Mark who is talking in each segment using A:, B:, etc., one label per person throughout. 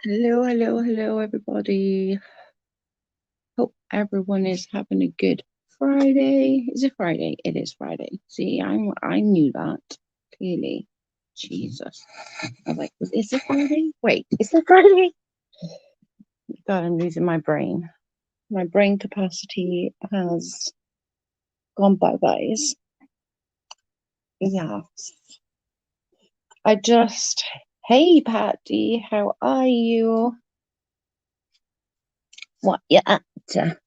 A: Hello, hello, hello, everybody. Hope everyone is having a good Friday. Is it Friday? It is Friday. See, I knew that clearly. Jesus, I was like, is it Friday? Wait, is it Friday? God, I'm losing my brain. My brain capacity has gone bye-byes. Yeah, I just. Hey, Patty, how are you? What you up to?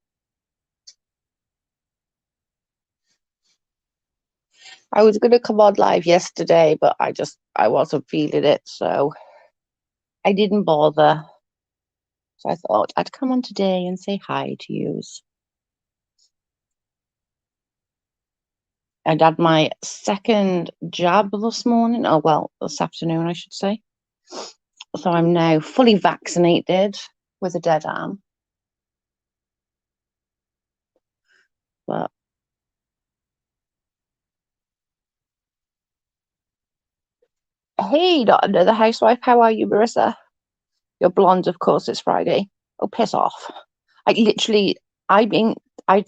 A: I was gonna come on live yesterday, but I wasn't feeling it, so I didn't bother. So I thought I'd come on today and say hi to yous. I'd had my second jab this morning. Oh well, this afternoon I should say. So I'm now fully vaccinated with a dead arm. But hey, not another housewife. How are you, Marissa? You're blonde, of course. It's Friday. Oh, piss off! I literally, I mean, I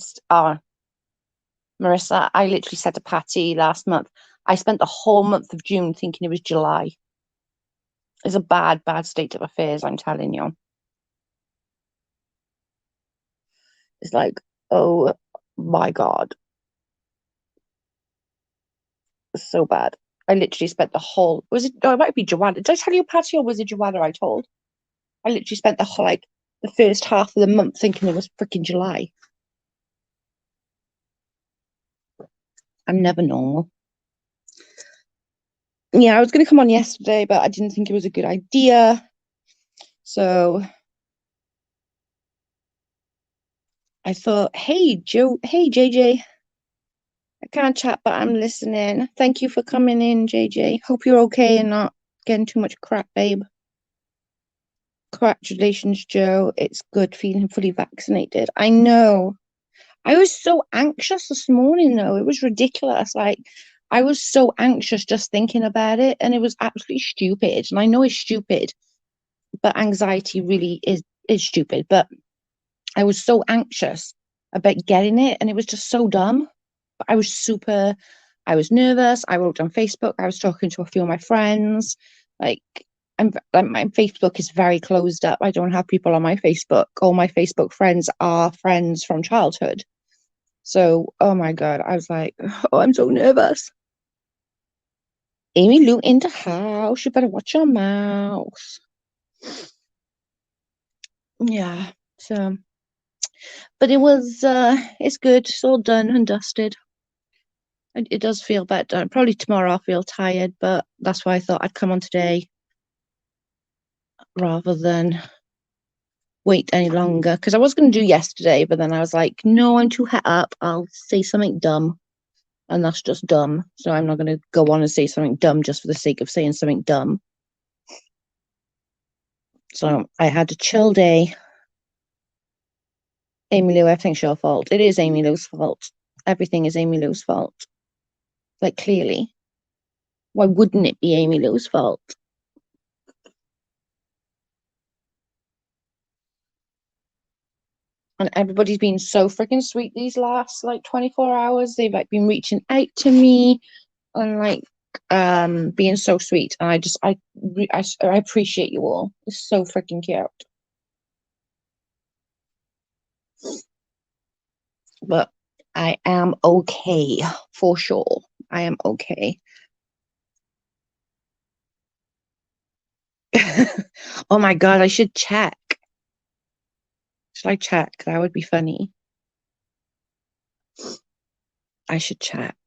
A: Marissa, I literally said to Patty last month, I spent the whole month of June thinking it was July. It's a bad, bad state of affairs, I'm telling you. It's like, oh my God, it's so bad. I literally spent the whole, was it, no, it might be Joanna. Did I tell you, Patty, or was it Joanna I told? I literally spent the whole, like, the first half of the month thinking it was freaking July. I'm never normal. Yeah, I was going to come on yesterday, but I didn't think it was a good idea. So I thought, hey, hey, JJ, I can't chat, but I'm listening. Thank you for coming in, JJ. Hope you're okay and not getting too much crap, babe. Congratulations, Joe. It's good feeling fully vaccinated. I know. I was so anxious this morning, though. It was ridiculous. Like, I was so anxious just thinking about it, and it was absolutely stupid. And I know it's stupid, but anxiety really is stupid. But I was so anxious about getting it, and it was just so dumb. But I was nervous. I wrote on Facebook. I was talking to a few of my friends. Like, my Facebook is very closed up. I don't have people on my Facebook. All my Facebook friends are friends from childhood. So, oh my God, I was like, oh, I'm so nervous. Amy Lou in the house. You better watch your mouth. Yeah. So, but it's good. It's all done and dusted. It does feel better. Probably tomorrow I'll feel tired, but that's why I thought I'd come on today rather than wait any longer. Because I was going to do yesterday, but then I was like, no, I'm too het up. I'll say something dumb, and that's just dumb. So I'm not going to go on and say something dumb just for the sake of saying something dumb. So I had a chill day. Amy Lou, everything's your fault. It is Amy Lou's fault. Everything is Amy Lou's fault. Like, clearly. Why wouldn't it be Amy Lou's fault? And everybody's been so freaking sweet these last like 24 hours. They've like been reaching out to me and like being so sweet. And I appreciate you all. It's so freaking cute. But I am okay for sure. I am okay. Oh my God, I should check. Should I check? That would be funny. I should check.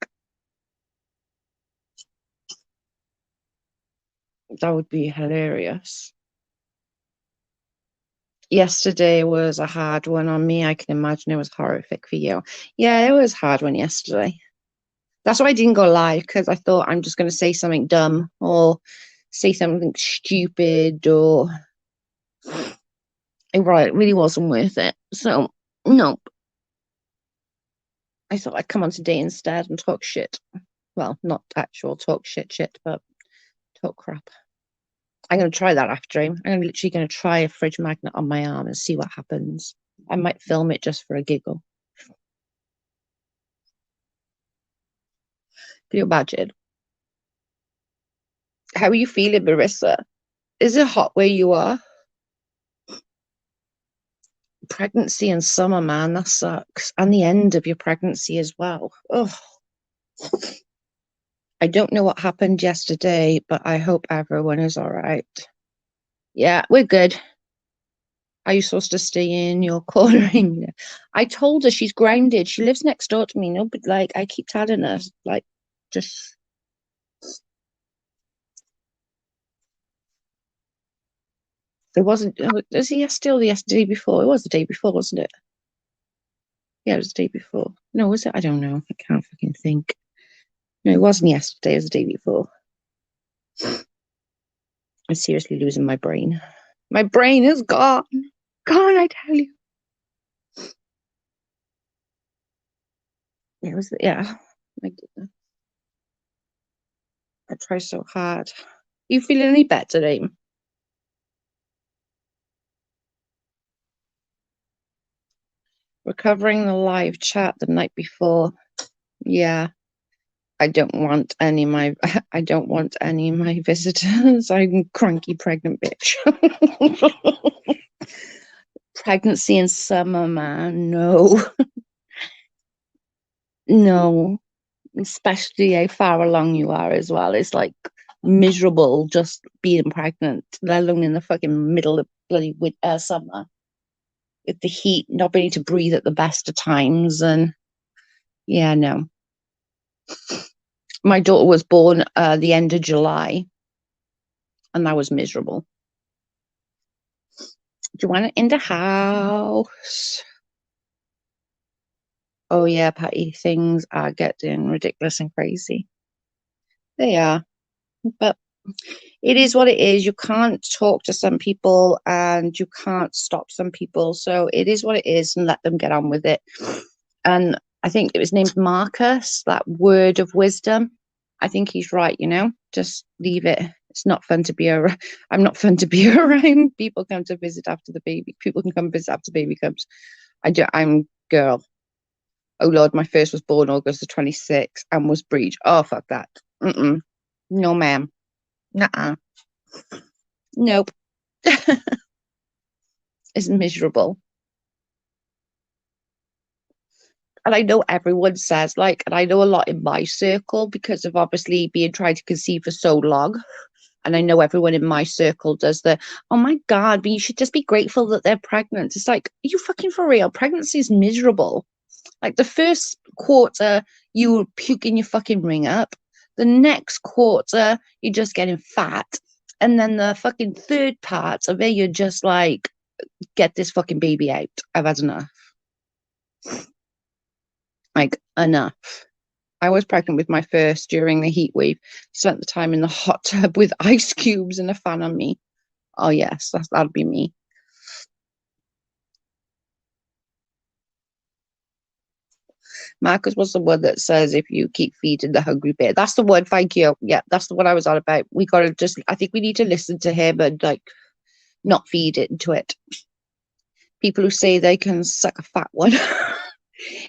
A: That would be hilarious. Yesterday was a hard one on me. I can imagine it was horrific for you. Yeah, it was a hard one yesterday. That's why I didn't go live because I thought I'm just going to say something dumb or say something stupid or it really wasn't worth it. So, nope. I thought I'd come on today instead and talk shit. Well, not actual talk shit, but talk crap. I'm going to try that after him. I'm literally going to try a fridge magnet on my arm and see what happens. I might film it just for a giggle. Can you imagine? How are you feeling, Marissa? Is it hot where you are? Pregnancy and summer, man, that sucks. And the end of your pregnancy as well. Oh, I don't know what happened yesterday, but I hope everyone is all right. Yeah, we're good. Are you supposed to stay in your corner? I told her she's grounded. She lives next door to me. No, but like I keep telling her, like, just it wasn't. Was it still the yesterday before? It was the day before, wasn't it? Yeah, it was the day before. No, was it? I don't know. I can't fucking think. No, it wasn't yesterday. It was the day before. I'm seriously losing my brain. My brain is gone. Gone, I tell you. It was, yeah. My goodness. I try so hard. You feeling any better, Aim? Recovering the live chat the night before. Yeah. I don't want any of my I don't want any of my visitors. I'm a cranky pregnant bitch. Pregnancy in summer, man. No. No. Especially how far along you are as well. It's like miserable just being pregnant, let alone in the fucking middle of bloody summer with the heat, not being able to breathe at the best of times. And yeah, no. My daughter was born the end of July, and that was miserable. Do you want it in the house? Oh yeah, Patty, things are getting ridiculous and crazy. They are, but it is what it is. You can't talk to some people and you can't stop some people. So it is what it is and let them get on with it. And I think it was named Marcus, that word of wisdom. I think he's right, just leave it. It's not fun to be around. I'm not fun to be around. People come to visit after the baby. People can come visit after the baby comes. I'm girl. Oh Lord, my first was born August the 26th and was breech. Oh, fuck that. Mm-mm. No, ma'am. Nuh-uh. Nope. It's miserable. And I know everyone says, like, and I know a lot in my circle because of obviously being trying to conceive for so long. And I know everyone in my circle does the, oh my God, but you should just be grateful that they're pregnant. It's like, are you fucking for real? Pregnancy is miserable. Like the first quarter, you were puking your fucking ring up. The next quarter, you're just getting fat. And then the fucking third part of it, you're just like, get this fucking baby out. I've had enough. Like, enough. I was pregnant with my first during the heat wave. Spent the time in the hot tub with ice cubes and a fan on me. Oh, yes, that'd be me. Marcus was the one that says if you keep feeding the hungry bear. That's the one, thank you. Yeah, that's the one I was on about. We gotta just I think we need to listen to him and like not feed into it. People who say they can suck a fat one.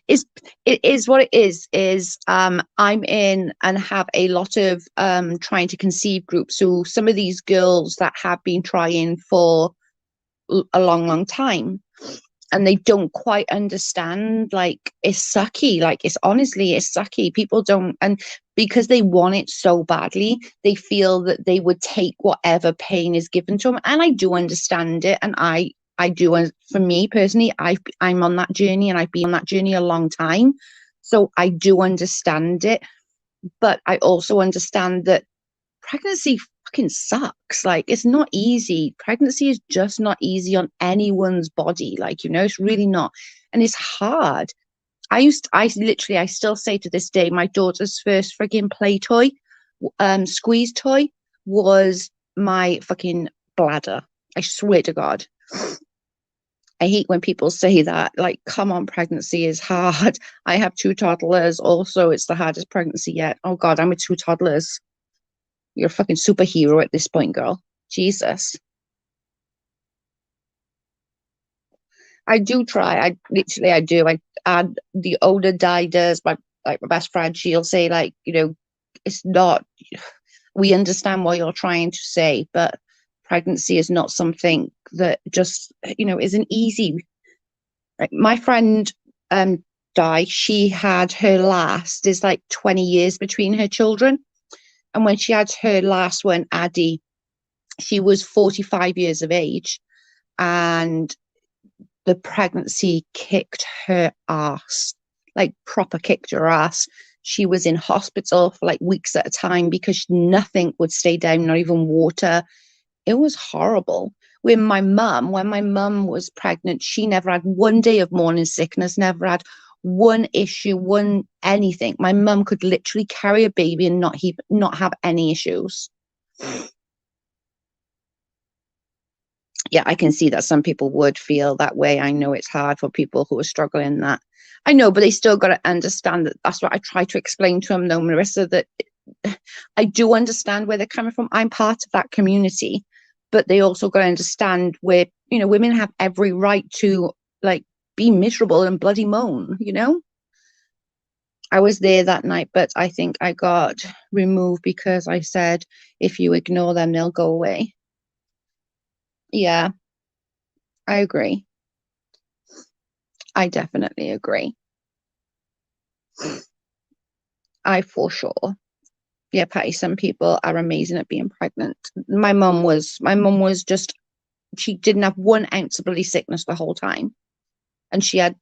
A: It is what it is I'm in and have a lot of trying to conceive groups. So some of these girls that have been trying for a long time and they don't quite understand, like it's sucky, like it's honestly it's sucky. People don't, and because they want it so badly they feel that they would take whatever pain is given to them, and I do understand it, and I do. And for me personally, I'm on that journey and I've been on that journey a long time, so I do understand it. But I also understand that pregnancy fucking sucks. Like it's not easy. Pregnancy is just not easy on anyone's body. Like, it's really not. And it's hard. I still say to this day, my daughter's first frigging play toy, squeeze toy, was my fucking bladder. I swear to God. I hate when people say that. Like, come on, pregnancy is hard. I have two toddlers. Also, it's the hardest pregnancy yet. Oh God, I'm with two toddlers. You're a fucking superhero at this point, girl. Jesus. I do try. I do. I add the older Di does, my best friend, she'll say like, it's not, we understand what you're trying to say, but pregnancy is not something that just, isn't easy. Right? My friend Di, she had her last, there's like 20 years between her children. And when she had her last one, Addie, she was 45 years of age. And the pregnancy kicked her ass, like proper kicked her ass. She was in hospital for like weeks at a time because nothing would stay down, not even water. It was horrible. When my mum was pregnant, she never had one day of morning sickness, never had one issue, one anything. My mum could literally carry a baby and not have any issues. Yeah, I can see that some people would feel that way. I know it's hard for people who are struggling that. I know, but they still got to understand that. That's what I try to explain to them, though, Marissa, that I do understand where they're coming from. I'm part of that community, but they also got to understand where, women have every right to like be miserable and bloody moan. I was there that night, but I think I got removed because I said, if you ignore them, they'll go away. Yeah, I agree. I definitely agree. I for sure. Yeah, Patty, some people are amazing at being pregnant. My mum was just, she didn't have 1 ounce of bloody sickness the whole time. And she had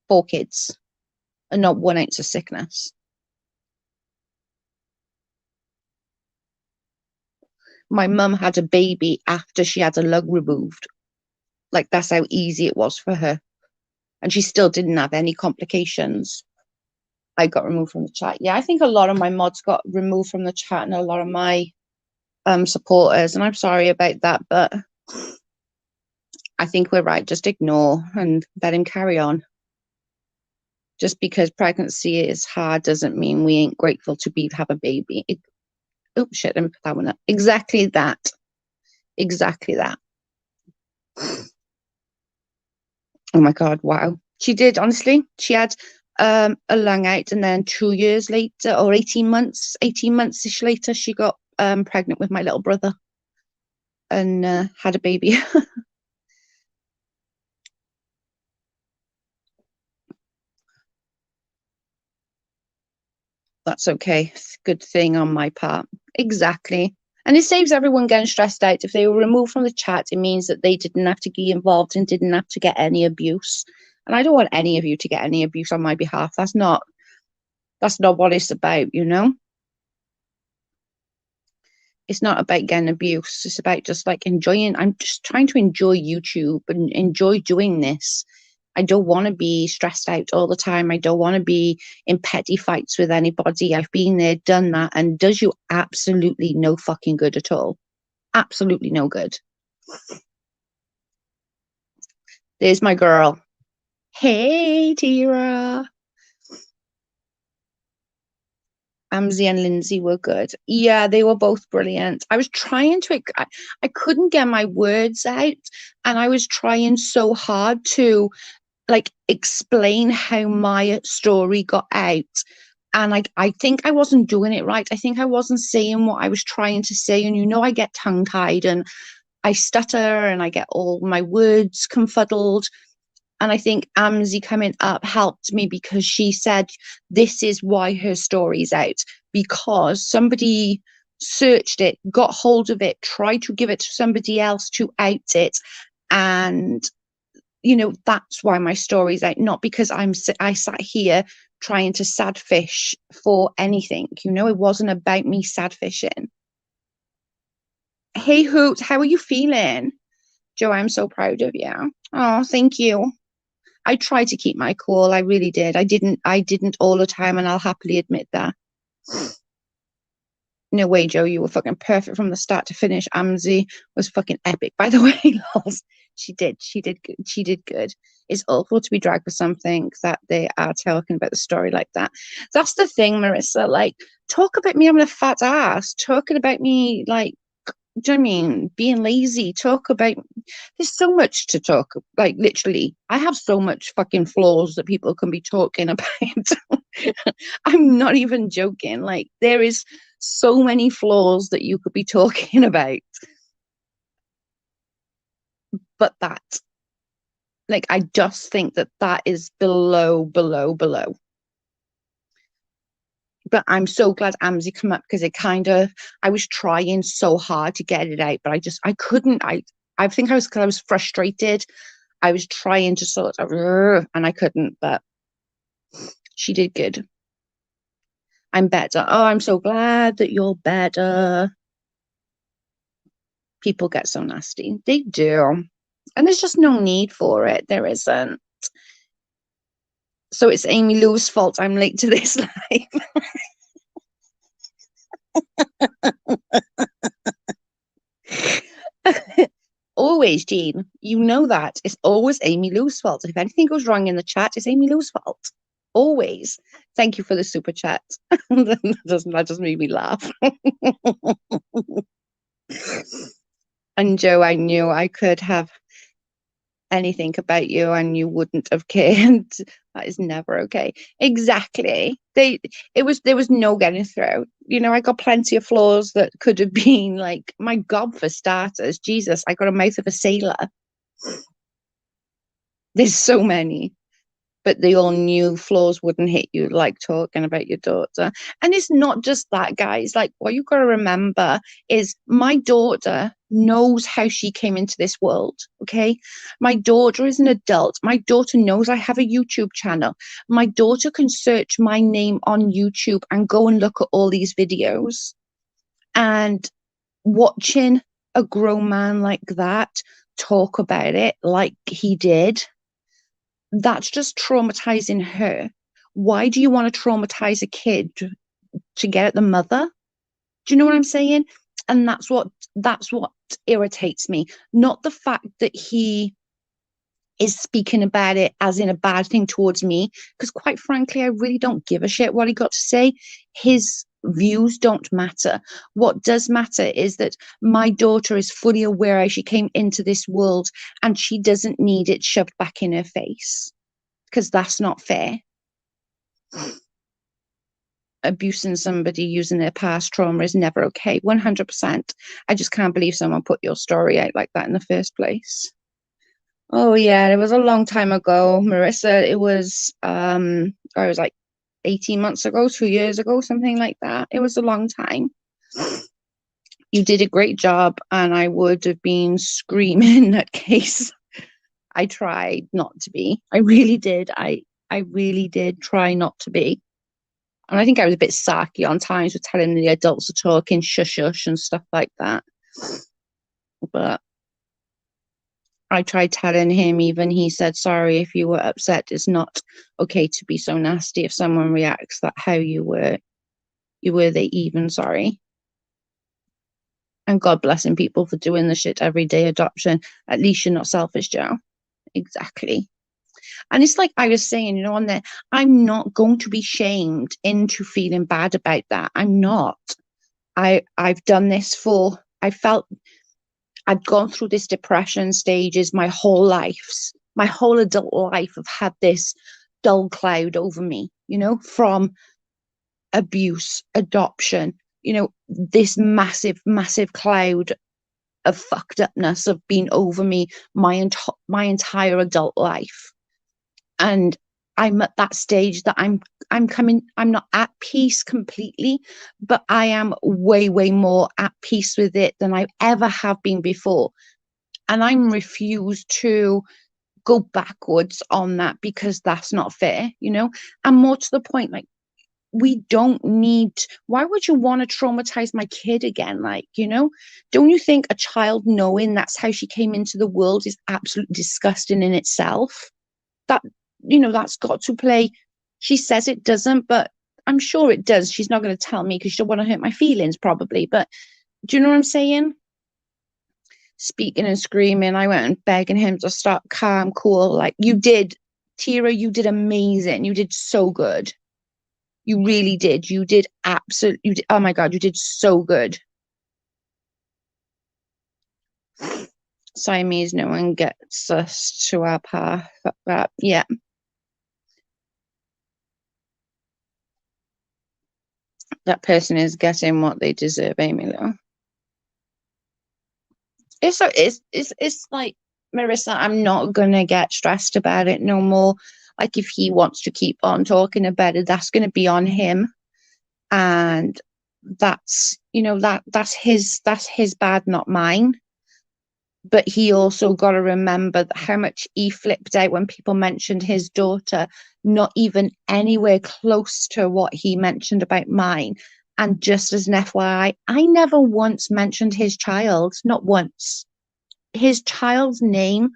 A: 4 kids and not 1 ounce of sickness. My mum had a baby after she had a lung removed. Like that's how easy it was for her. And she still didn't have any complications. I got removed from the chat. Yeah, I think a lot of my mods got removed from the chat and a lot of my supporters. And I'm sorry about that, but I think we're right. Just ignore and let him carry on. Just because pregnancy is hard doesn't mean we ain't grateful to have a baby. Oh shit, let me put that one up. Exactly that. Exactly that. Oh my god, wow. She did, honestly. She had a lung out and then 2 years later, or 18 months ish later, she got pregnant with my little brother and had a baby. That's okay. Good thing on my part. Exactly. And it saves everyone getting stressed out. If they were removed from the chat, it means that they didn't have to get involved and didn't have to get any abuse. And I don't want any of you to get any abuse on my behalf. That's not what it's about. It's not about getting abuse. It's about just like enjoying. I'm just trying to enjoy YouTube and enjoy doing this. I don't want to be stressed out all the time. I don't want to be in petty fights with anybody. I've been there, done that, and does you absolutely no fucking good at all. Absolutely no good. There's my girl. Hey, Tira. Amzi and Lindsay were good. Yeah, they were both brilliant. I was trying to, I couldn't get my words out, and I was trying so hard to like explain how my story got out. And I think I wasn't doing it right. I think I wasn't saying what I was trying to say. And I get tongue tied and I stutter and I get all my words confuddled. And I think Amzi coming up helped me because she said this is why her story's out, because somebody searched it, got hold of it, tried to give it to somebody else to out it. And that's why my story's out, not because I sat here trying to sad fish for anything. It wasn't about me sad fishing. Hey Hoot, how are you feeling? Joe, I'm so proud of you. Oh, thank you. I tried to keep my cool. I really did. I didn't all the time, and I'll happily admit that. No way, Joe, you were fucking perfect from the start to finish. Amzi was fucking epic, by the way. She did good. She did good. It's awful to be dragged for something that they are talking about the story like that. That's the thing, Marissa. Like, talk about me having a fat ass. Talking about me, like, Do you know what I mean? Being lazy, talk about, there's so much to talk, like literally, I have so much fucking flaws that people can be talking about. I'm not even joking. Like, there is so many flaws that you could be talking about, but that, like, I just think that that is below, below, below. But I'm so glad Amzi come up because it kind of, I was trying so hard to get it out, but I couldn't. I think I was, because I was frustrated. I was trying to sort of, and I couldn't, but she did good. I'm better. Oh, I'm so glad that you're better. People get so nasty. They do. And there's just no need for it. There isn't. So it's Amy Lou's fault I'm late to this live. Always, Jean. You know that. It's always Amy Lou's fault. If anything goes wrong in the chat, it's Amy Lou's fault. Always. Thank you for the super chat. That just made me laugh. And Joe, I knew I could have anything about you and you wouldn't have cared. That is never okay. Exactly. There was no getting through. I got plenty of flaws that could have been like, my God, for starters, Jesus, I got a mouth of a sailor. There's so many. But they all knew flaws wouldn't hit you, like talking about your daughter. And it's not just that, guys. Like, what you've got to remember is my daughter knows how she came into this world. Okay. My daughter is an adult. My daughter knows I have a YouTube channel. My daughter can search my name on YouTube and go and look at all these videos. And watching a grown man like that talk about it like he did, that's just traumatizing her. Why do you want to traumatize a kid to get at the mother? Do you know what I'm saying? And that's what irritates me. Not the fact that he is speaking about it as in a bad thing towards me, because quite frankly, I really don't give a shit what he got to say. His views don't matter. What does matter is that my daughter is fully aware how she came into this world and she doesn't need it shoved back in her face, because that's not fair. Abusing somebody using their past trauma is never okay. 100%. I just can't believe someone put your story out like that in the first place. Oh yeah, it was a long time ago, Marissa. It was I was like 18 months ago, 2 years ago, something like that. It was a long time. You did a great job, and I would have been screaming in that case. I tried not to be. I really did. I really did try not to be. And I think I was a bit sarky on times with telling the adults to talk in shush shush and stuff like that. But I tried telling him, even he said, sorry if you were upset. It's not okay to be so nasty if someone reacts that how you were. They even sorry. And God blessing people for doing the shit every day. Adoption. At least you're not selfish, Joe. Exactly. And it's like I was saying, on there, I'm not going to be shamed into feeling bad about that. I'm not. I've done this I felt I'd gone through this depression stages my whole adult life. I've had this dull cloud over me, from abuse, adoption, this massive, massive cloud of fucked upness have been over me my entire adult life. And I'm at that stage that I'm not at peace completely, but I am way, way more at peace with it than I ever have been before. And I'm refused to go backwards on that, because that's not fair, and more to the point, like, we don't need, why would you want to traumatize my kid again? Like, don't you think a child knowing that's how she came into the world is absolutely disgusting in itself? That's got to play. She says it doesn't, but I'm sure it does. She's not going to tell me because she don't want to hurt my feelings, probably. But do you know what I'm saying? Speaking and screaming, I went and begging him to stop, calm, cool. Like, you did, Tira, you did amazing. You did so good. You really did. You did absolutely. Oh my God, you did so good. Siamese, no one gets us to our path. But yeah, that person is getting what they deserve, Amy Lou. It's like, Marissa, I'm not gonna get stressed about it no more. Like, if he wants to keep on talking about it, that's gonna be on him. And that's, that's his bad, not mine. But he also got to remember how much he flipped out when people mentioned his daughter, not even anywhere close to what he mentioned about mine. And just as an FYI, I never once mentioned his child, not once. His child's name,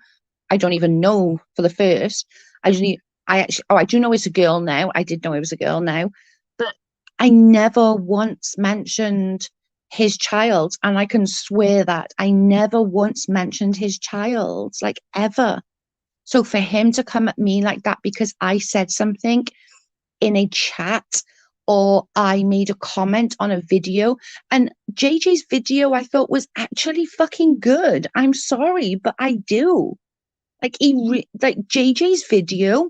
A: I don't even know for the first. I just need, I actually, oh, I do know it's a girl now. I did know it was a girl now, but I never once mentioned his child. And I can swear that I never once mentioned his child, like, ever. So for him to come at me like that because I said something in a chat or I made a comment on a video, and JJ's video I thought was actually fucking good. I'm sorry, but I do. Like, like JJ's video,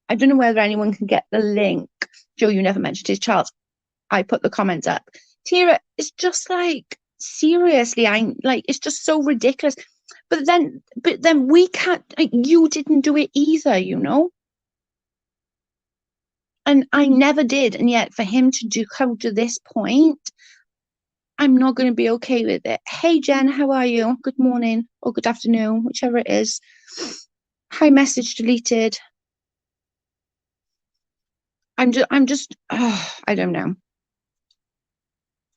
A: I don't know whether anyone can get the link. Joe, you never mentioned his child. I put the comment up. Tira, it's just like, seriously, I like, it's just so ridiculous. But then we can't, like, you didn't do it either, and I never did. And yet for him to do come to this point, I'm not going to be okay with it. Hey Jen, how are you? Good morning or good afternoon, whichever it is. Hi, message deleted. I'm just I don't know.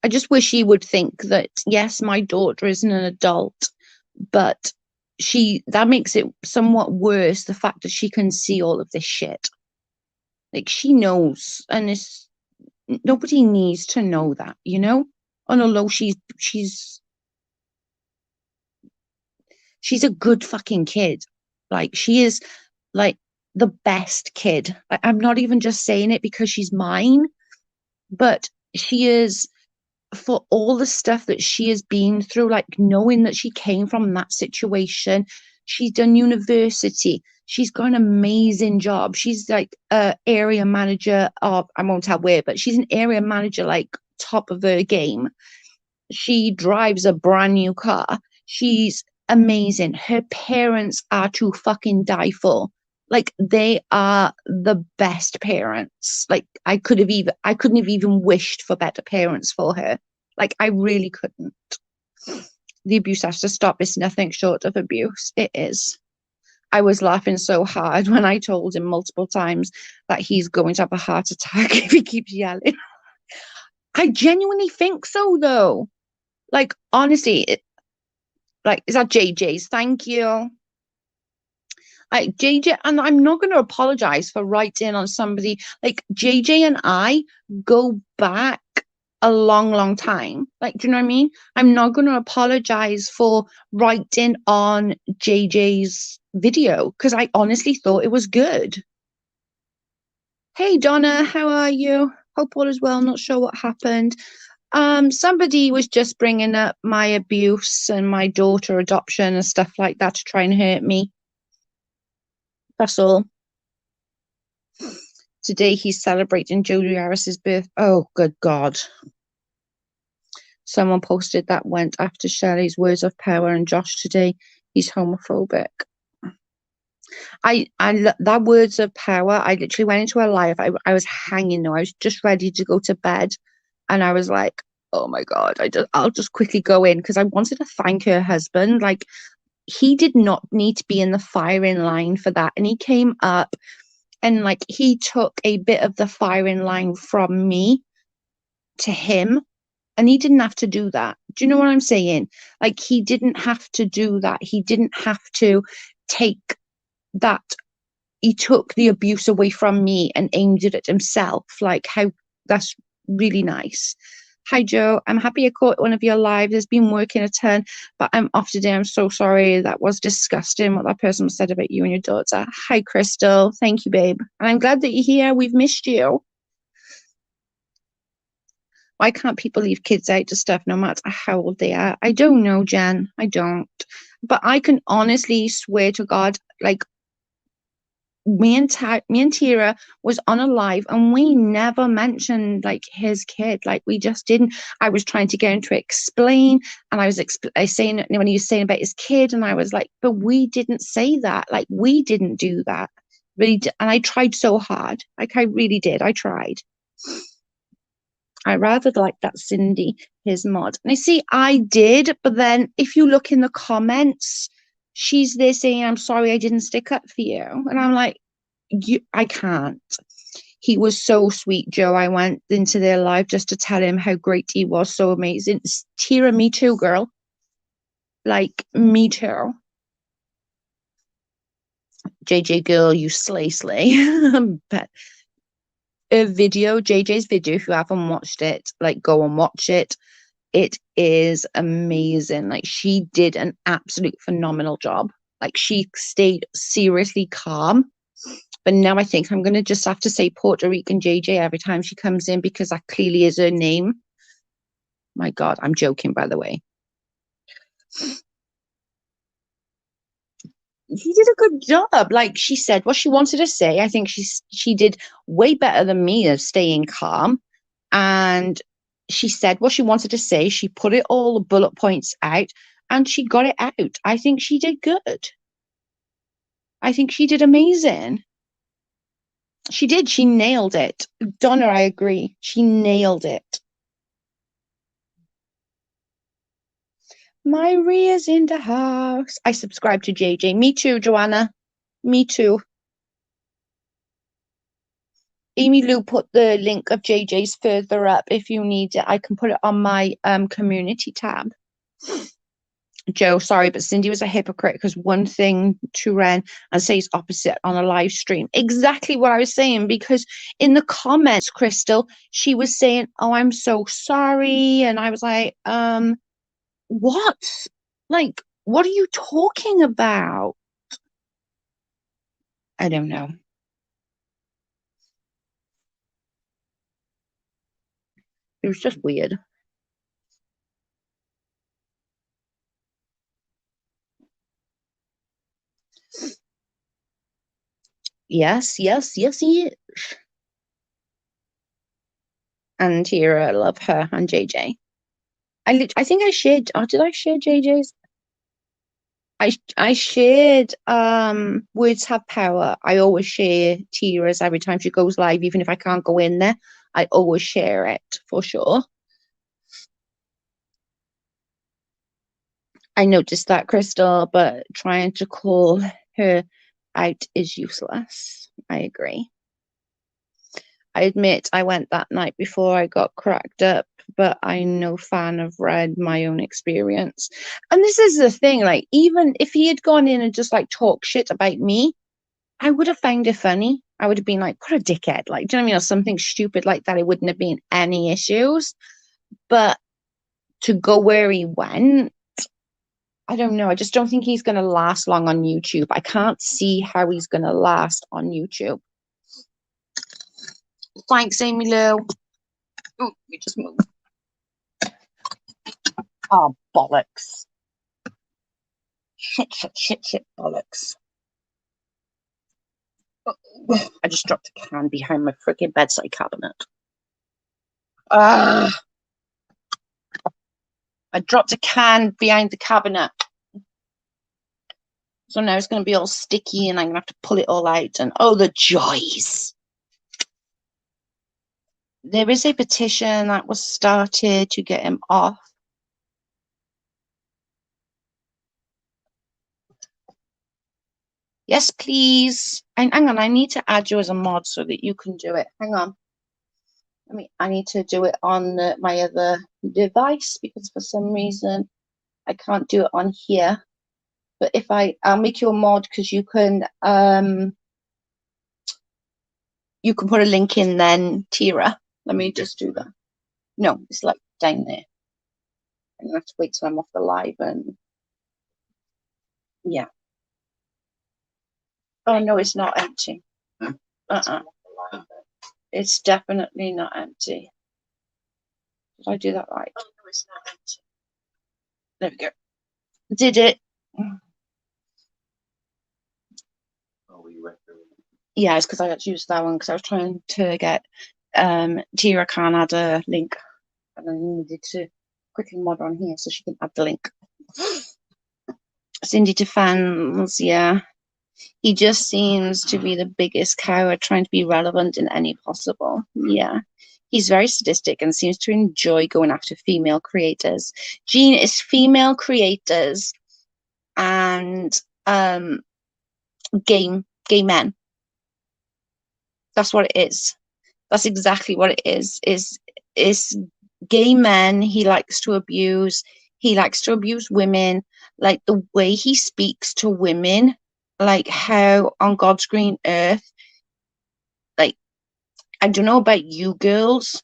A: I just wish he would think that, yes, my daughter isn't an adult, but that makes it somewhat worse, the fact that she can see all of this shit. Like, she knows, and it's nobody needs to know that, And although she's a good fucking kid. Like, she is, like, the best kid. Like, I'm not even just saying it because she's mine, but she is, for all the stuff that she has been through, like, knowing that she came from that situation. She's done university. She's got an amazing job. She's like a area manager of, I won't tell where, but she's an area manager, like, top of her game. She drives a brand new car. She's amazing. Her parents are to fucking die for. Like, they are the best parents. Like, I couldn't have even wished for better parents for her. Like, I really couldn't. The abuse has to stop. It's nothing short of abuse. It is. I was laughing so hard when I told him multiple times that he's going to have a heart attack if he keeps yelling. I genuinely think so, though. Like, honestly, like, is that JJ's? Thank you. Like, JJ, and I'm not going to apologize for writing on somebody. Like, JJ and I go back a long, long time. Like, do you know what I mean? I'm not going to apologize for writing on JJ's video because I honestly thought it was good. Hey, Donna, how are you? Hope all is well. Not sure what happened. Somebody was just bringing up my abuse and my daughter adoption and stuff like that to try and hurt me. That's all. Today he's celebrating Jodie Harris's birth. Oh, good God. Someone posted that went after Shelley's words of power, and Josh today, he's homophobic. That words of power, I literally went into a live. I was hanging though. I was just ready to go to bed. And I was like, oh my God, I'll just quickly go in because I wanted to thank her husband. Like, he did not need to be in the firing line for that. And he came up and, like, he took a bit of the firing line from me to him, and he didn't have to do that. Do you know what I'm saying? Like, he didn't have to do that. He didn't have to take that. He took the abuse away from me and aimed it at himself. Like, how that's really nice. Hi, Joe. I'm happy I caught one of your lives. It's been working a ton, but I'm off today. I'm so sorry. That was disgusting what that person said about you and your daughter. Hi, Crystal. Thank you, babe. And I'm glad that you're here. We've missed you. Why can't people leave kids out to stuff no matter how old they are? I don't know, Jen. I don't. But I can honestly swear to God, like me and Tira was on a live and we never mentioned like his kid. Like we just didn't. I was trying to get him to explain, and I saying when he was saying about his kid, and I was like, but we didn't say that. Like we didn't do that. Really, and I tried so hard. Like I really did. I tried. I rather like that Cindy, his mod. And I see I did, but then if you look in the comments, she's there saying, I'm sorry I didn't stick up for you. And I'm like, I can't. He was so sweet, Joe. I went into their live just to tell him how great he was, so amazing. Tira, me too, girl. Like, me too. JJ girl, you slay. But a video, JJ's video, if you haven't watched it, like go and watch it. It is amazing. Like she did an absolute phenomenal job. Like she stayed seriously calm. But now I think I'm gonna just have to say Puerto Rican JJ every time she comes in because that clearly is her name. My God, I'm joking, by the way. He did a good job. Like she said what she wanted to say. I think she did way better than me of staying calm. And she said what she wanted to say. She put it all the bullet points out and she got it out. I think she did good. I think she did amazing. She did. She nailed it. Donna, I agree. She nailed it. Maria's in the house. I subscribe to JJ. Me too, Joanna. Me too. Amy Lou put the link of JJ's further up if you need it. I can put it on my community tab. Joe, sorry, but Cindy was a hypocrite because one thing to Ren and says opposite on a live stream. Exactly what I was saying, because in the comments, Crystal, she was saying, oh, I'm so sorry. And I was like, what? Like, what are you talking about? I don't know. It was just weird. Yes, he is. And Tira, I love her, and JJ. I think I shared. Oh, did I share JJ's? I shared Words Have Power. I always share Tira's every time she goes live, even if I can't go in there. I always share it for sure. I noticed that, Crystal, but trying to call her out is useless. I agree. I admit I went that night before I got cracked up, but I'm no fan of Red, my own experience. And this is the thing, like, even if he had gone in and just like talk shit about me, I would have found it funny. I would have been like, what a dickhead. Like, do you know what I mean? Or something stupid like that. It wouldn't have been any issues. But to go where he went, I don't know. I just don't think he's going to last long on YouTube. I can't see how he's going to last on YouTube. Thanks, Amy Lou. Oh, we just moved. Oh, bollocks. Shit, bollocks. I just dropped a can behind my freaking bedside cabinet. I dropped a can behind the cabinet. So now it's going to be all sticky and I'm going to have to pull it all out. And oh, the joys. There is a petition that was started to get him off. Yes, please. And hang on, I need to add you as a mod so that you can do it. Hang on. I need to do it on my other device because for some reason I can't do it on here. But if I'll make you a mod because you can put a link in then, Tira. Let me just do that. No, it's like down there. I'm gonna have to wait till I'm off the live and yeah. Oh no, it's not empty. It's definitely not empty. Did I do that right? Oh no, it's not empty. There we go. Did it. Yeah, it's because I had to use that one because I was trying to get Tira Khan had a link and I needed to quickly mod on here so she can add the link. Cindy defends, yeah. He just seems to be the biggest coward trying to be relevant in any possible. Yeah. He's very sadistic and seems to enjoy going after female creators. Gene is female creators and gay men. That's what it is. That's exactly what it is gay men he likes to abuse. He likes to abuse women. Like the way he speaks to women, like how on God's green earth, like I don't know about you girls,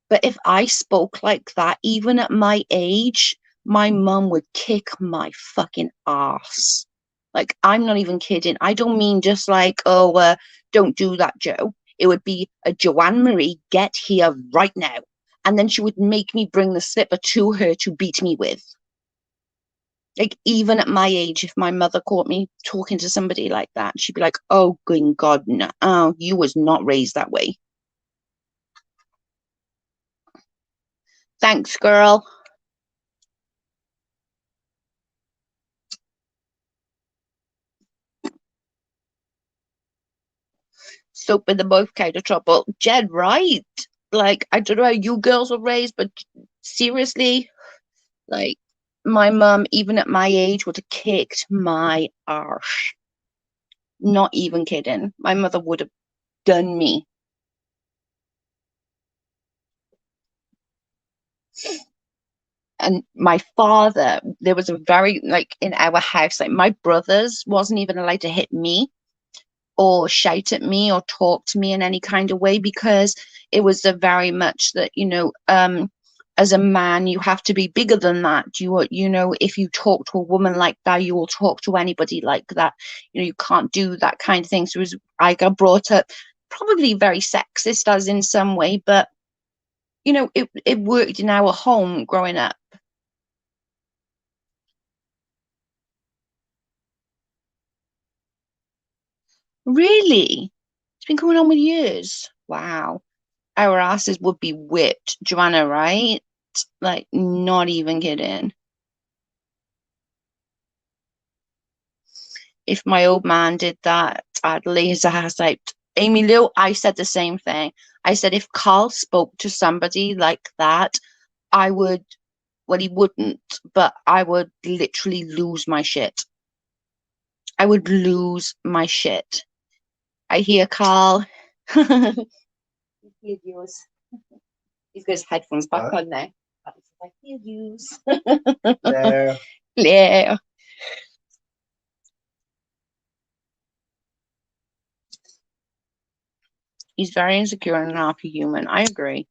A: but if I spoke like that, even at my age, my mum would kick my fucking ass. Like, I'm not even kidding. I don't mean just like, oh, don't do that, Joe. It would be a Joanne Marie, get here right now. And then she would make me bring the slipper to her to beat me with. Like, even at my age, if my mother caught me talking to somebody like that, she'd be like, oh, good God, no, oh, you was not raised that way. Thanks, girl. Soap in the both kind of trouble. Jed, right? Like, I don't know how you girls were raised, but seriously, like, my mum, even at my age, would have kicked my arse. Not even kidding. My mother would have done me. And my father, there was a very, like, in our house, like, my brothers wasn't even allowed to hit me or shout at me or talk to me in any kind of way because it was a very much that as a man you have to be bigger than that. If you talk to a woman like that, you will talk to anybody like that. You can't do that kind of thing. So I got brought up probably very sexist as in some way, but it worked in our home growing up. Really, it's been going on with years. Wow. Our asses would be whipped, Joanna, right? Like, not even kidding. If my old man did that, I'd lay his ass out. Amy Lou, I said the same thing. I said if Carl spoke to somebody like that, I would, well, he wouldn't, but I would literally lose my shit. I would lose my shit. I hear Carl. He's got his headphones back on now. I hear yous. There. Yeah. He's very insecure and not human. I agree.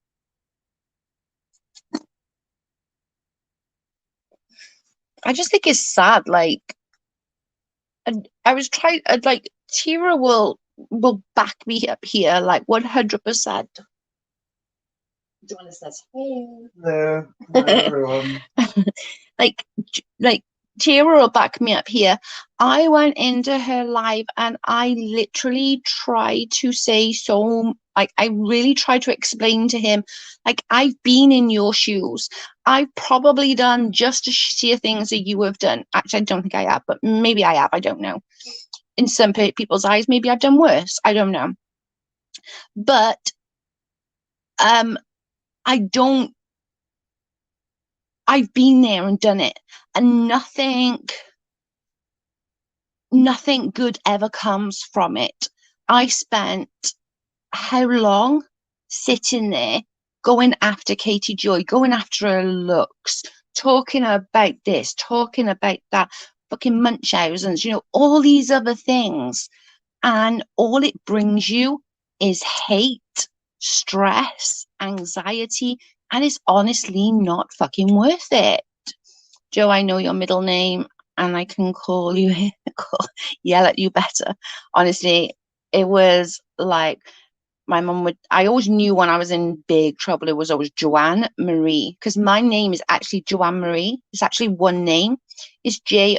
A: I just think it's sad. Like, I was trying. Like, Tira will back me up here, like 100%. Joanna says, "Hey, there, everyone." like, like Tira will back me up here. I went into her live and I literally tried to say so. Like, I really tried to explain to him, like, I've been in your shoes. I've probably done just as shittier things that you have done. Actually, I don't think I have, but maybe I have. I don't know. In some people's eyes, maybe I've done worse. I don't know. But I don't. I've been there and done it, and nothing good ever comes from it. I spent how long sitting there going after Katie Joy, going after her looks, talking about this, talking about that, fucking Munchausen's, all these other things. And all it brings you is hate, stress, anxiety, and it's honestly not fucking worth it. Joe, I know your middle name and I can call you, yell at you better. Honestly, it was like My mum would, I always knew when I was in big trouble, it was always Joanne Marie, because my name is actually Joanne Marie. It's actually one name. It's JOANNE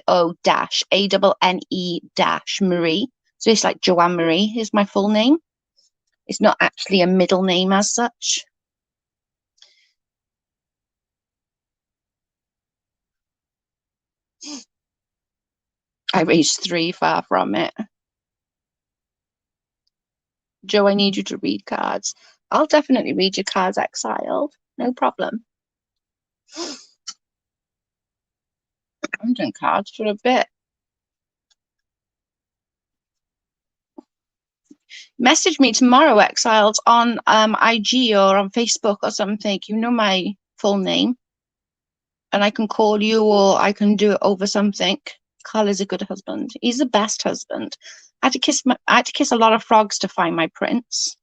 A: Marie. So it's like Joanne Marie is my full name. It's not actually a middle name as such. I raised three, far from it. Joe, I need you to read cards. I'll definitely read your cards, exiled. No problem. I'm doing cards for a bit. Message me tomorrow, exiled, on IG or on Facebook or something. You know my full name. And I can call you or I can do it over something. Carl is a good husband. He's the best husband. I had to kiss a lot of frogs to find my prince.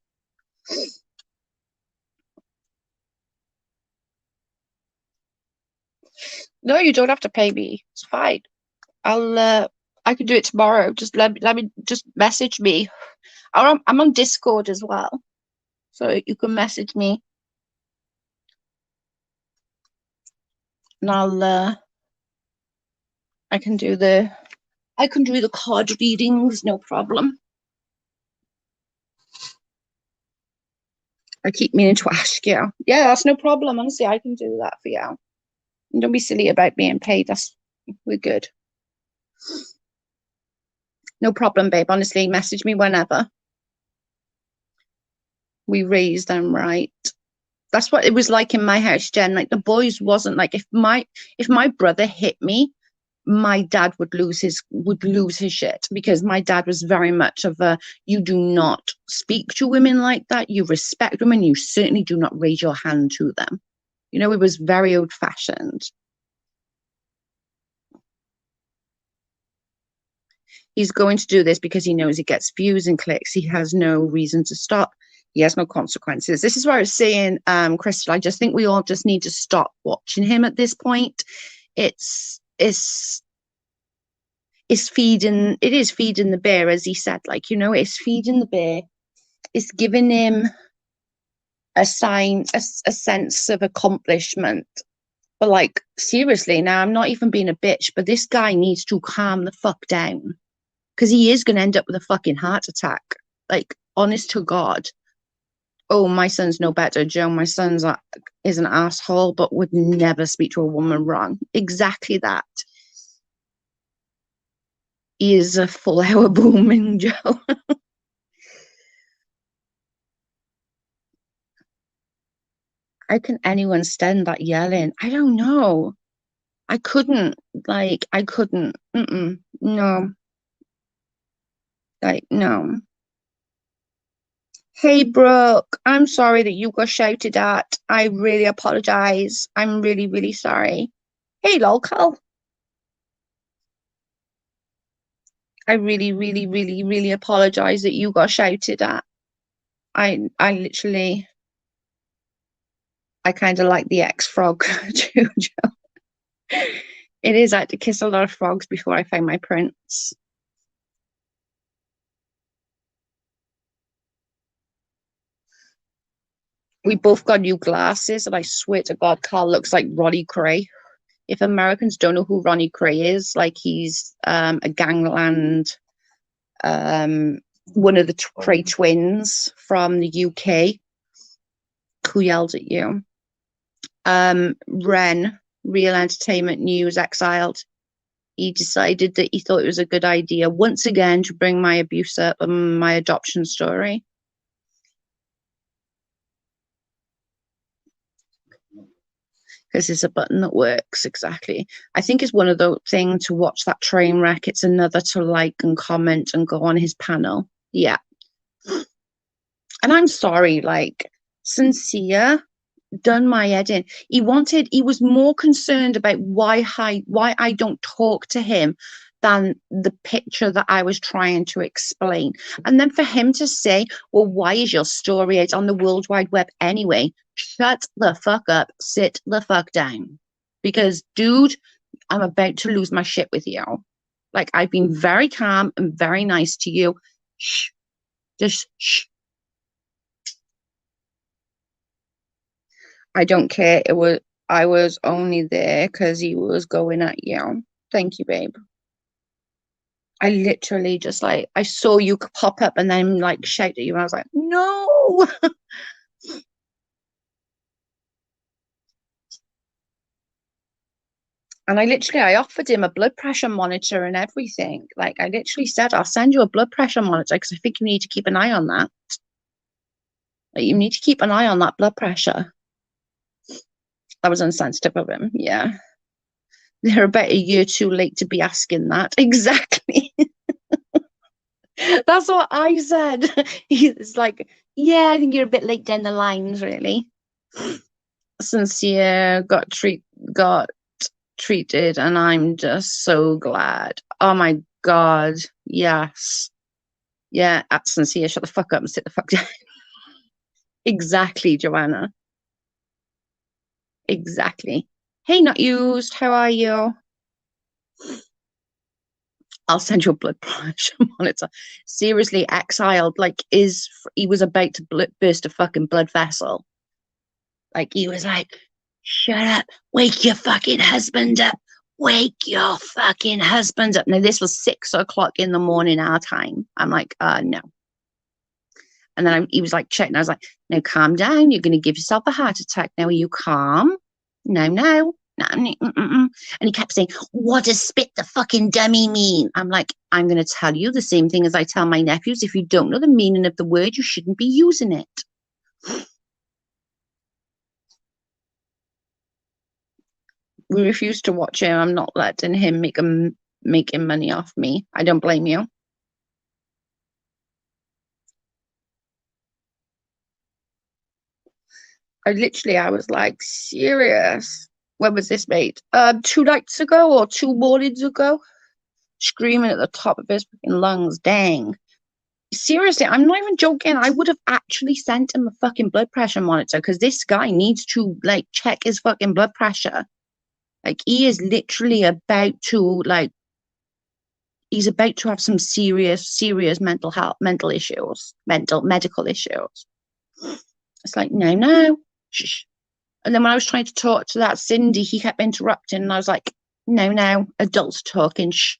A: No, you don't have to pay me. It's fine. I can do it tomorrow. Just let me just message me. I'm on Discord as well, so you can message me, and I can do the card readings, no problem. I keep meaning to ask you. Yeah, that's no problem. Honestly, I can do that for you. And don't be silly about being paid. We're good. No problem, babe. Honestly, message me whenever. We raised them right. That's what it was like in my house, Jen. Like the boys wasn't like if my brother hit me, my dad would lose his shit, because my dad was very much of a, you do not speak to women like that. You respect women. You certainly do not raise your hand to them. You know, it was very old fashioned. He's going to do this because he knows he gets views and clicks. He has no reason to stop. He has no consequences. This is where I was saying, Crystal, I just think we all just need to stop watching him at this point. It is feeding the bear, as he said, like, you know, it's feeding the bear. It's giving him a sense of accomplishment. But like, seriously, now I'm not even being a bitch, but this guy needs to calm the fuck down, because he is going to end up with a fucking heart attack. Like, honest to God. Oh, my son's no better, Joe. My son's is an asshole, but would never speak to a woman wrong. Exactly that. He is a full hour booming Joe. How can anyone stand that yelling? I don't know. I couldn't. Like, I couldn't. No. Like, no. Hey, Brooke, I'm sorry that you got shouted at. I really apologize. I'm really, really sorry. Hey, local. I really, really, really, really apologize that you got shouted at. I literally, I kind of like the ex-frog too, Joe. It is. I had to kiss a lot of frogs before I found my prince. We both got new glasses, and I swear to God, Carl looks like Ronnie Cray. If Americans don't know who Ronnie Cray is, like he's a gangland, one of the Cray twins from the UK. Who yelled at you? Ren, Real Entertainment News, exiled. He decided that he thought it was a good idea once again to bring my abuse up and my adoption story. Because it's a button that works exactly. I think it's one of the things to watch that train wreck. It's another to like and comment and go on his panel. Yeah. And I'm sorry, like, sincere, done my head in. He was more concerned about why I don't talk to him than the picture that I was trying to explain. And then for him to say, well, why is your story out on the World Wide Web anyway? Shut the fuck up, sit the fuck down. Because, dude, I'm about to lose my shit with you. Like, I've been very calm and very nice to you. Shh. Just shh. I don't care. I was only there because he was going at you. Thank you, babe. I literally just like I saw you pop up and then like shout at you and I was like, no. And I offered him a blood pressure monitor and everything. Like I literally said, I'll send you a blood pressure monitor because I think you need to keep an eye on that. Like you need to keep an eye on that blood pressure. That was insensitive of him. Yeah. They're about a year too late to be asking that. Exactly. That's what I said. He's like, yeah, I think you're a bit late down the lines, really. Sincere got treated, and I'm just so glad. Oh my God. Yes. Yeah, at Sincere, shut the fuck up and sit the fuck down. Exactly, Joanna. Exactly. Hey, not used. How are you? I'll send you a blood pressure monitor. Seriously, exiled, like, he was about to burst a fucking blood vessel. Like, he was like, shut up, wake your fucking husband up, wake your fucking husband up. Now, this was 6 o'clock in the morning, our time. I'm like, no. And then he was like, checking. I was like, now calm down. You're going to give yourself a heart attack. Now, are you calm? No, no. No, and he kept saying, what does spit the fucking dummy mean? I'm like, I'm going to tell you the same thing as I tell my nephews. If you don't know the meaning of the word, you shouldn't be using it. We refuse to watch him. I'm not letting him making money off me. I don't blame you. I was like, serious. When was this made? 2 nights ago or 2 mornings ago? Screaming at the top of his fucking lungs. Dang. Seriously, I'm not even joking. I would have actually sent him a fucking blood pressure monitor because this guy needs to like check his fucking blood pressure. Like he is literally about to like he's about to have some serious mental issues, medical issues. It's like, no, no. Shh. And then when I was trying to talk to that Cindy, he kept interrupting, and I was like, no, no, adults talking. Shh.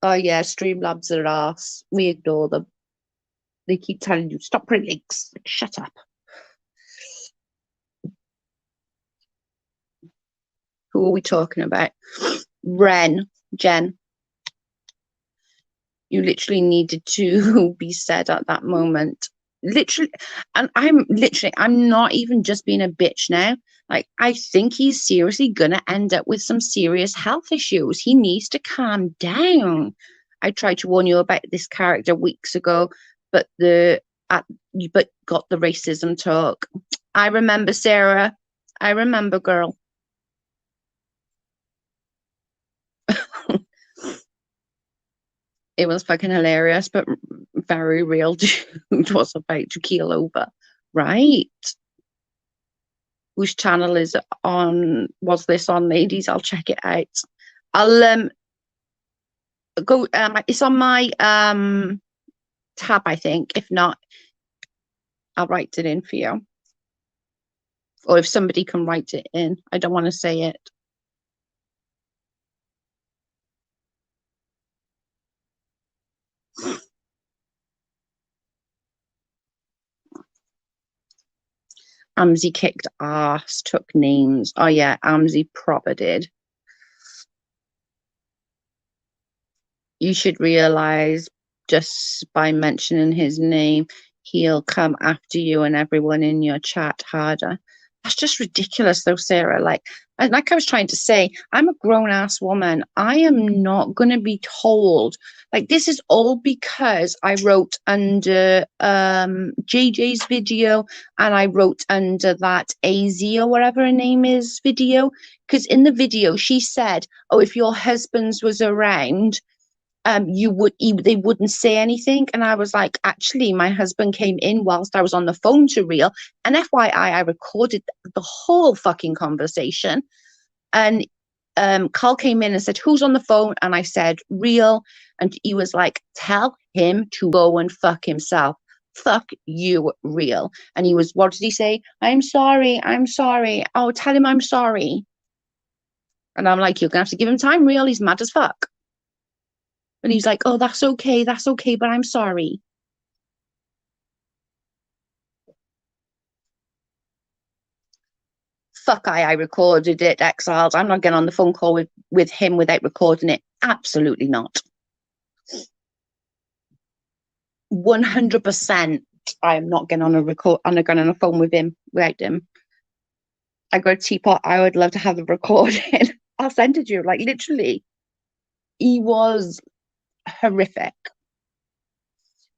A: Oh yeah, Streamlabs are arse. We ignore them. They keep telling you stop putting links. Like, shut up. Who are we talking about? Jen. You literally needed to be said at that moment. Literally, and I'm not even just being a bitch now. Like, I think he's seriously gonna end up with some serious health issues. He needs to calm down. I tried to warn you about this character weeks ago, but but got the racism talk. I remember, Sarah. I remember, girl. It was fucking hilarious, but very real dude was about to keel over. Right. Whose channel is it on? Was this on, ladies? I'll check it out. I'll go it's on my tab, I think. If not, I'll write it in for you. Or if somebody can write it in. I don't want to say it. Amzi kicked ass, took names. Oh yeah, Amzi proper did. You should realize just by mentioning his name, he'll come after you and everyone in your chat harder. That's just ridiculous, though, Sarah. Like I was trying to say, I'm a grown ass woman. I am not going to be told. Like, this is all because I wrote under JJ's video and I wrote under that AZ or whatever her name is video. Because in the video, she said, oh, if your husband's was around, they wouldn't say anything. And I was like, actually, my husband came in whilst I was on the phone to Real. And FYI, I recorded the whole fucking conversation. And Carl came in and said, who's on the phone? And I said, Real. And he was like, tell him to go and fuck himself. Fuck you, real. And he was, what did he say? I'm sorry. I'm sorry. Oh, tell him I'm sorry. And I'm like, you're going to have to give him time, real. He's mad as fuck. And he's like, oh, that's okay. That's okay. But I'm sorry. Fuck, I recorded it, exiled. I'm not getting on the phone call with him without recording it. Absolutely not. 100%. I am not getting on a phone with him without him. I got a teapot. I would love to have the recording. I'll send it to you. Like, literally, he was horrific.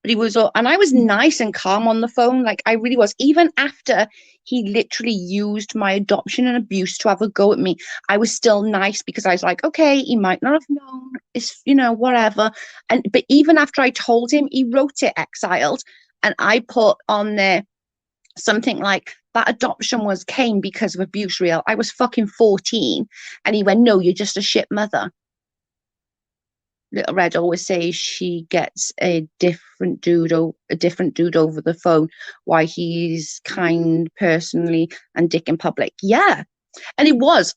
A: But he was, and I was nice and calm on the phone. Like, I really was. Even after he literally used my adoption and abuse to have a go at me, I was still nice because I was like, okay, he might not have known. It's, whatever. But even after I told him, he wrote it exiled. And I put on there something like, that adoption came because of abuse, real. I was fucking 14. And he went, no, you're just a shit mother. Little Red always says she gets a different dude over the phone. Why he's kind personally and dick in public. Yeah, and it was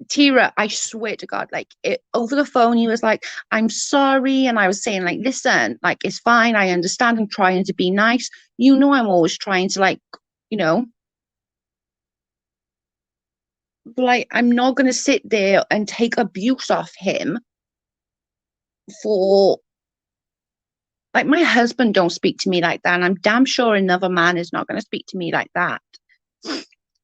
A: Tira. I swear to God, like over the phone, he was like, "I'm sorry," and I was saying like, "Listen, like it's fine. I understand. I'm trying to be nice. I'm always trying to like, like I'm not gonna sit there and take abuse off him." For like my husband don't speak to me like that, and I'm damn sure another man is not going to speak to me like that.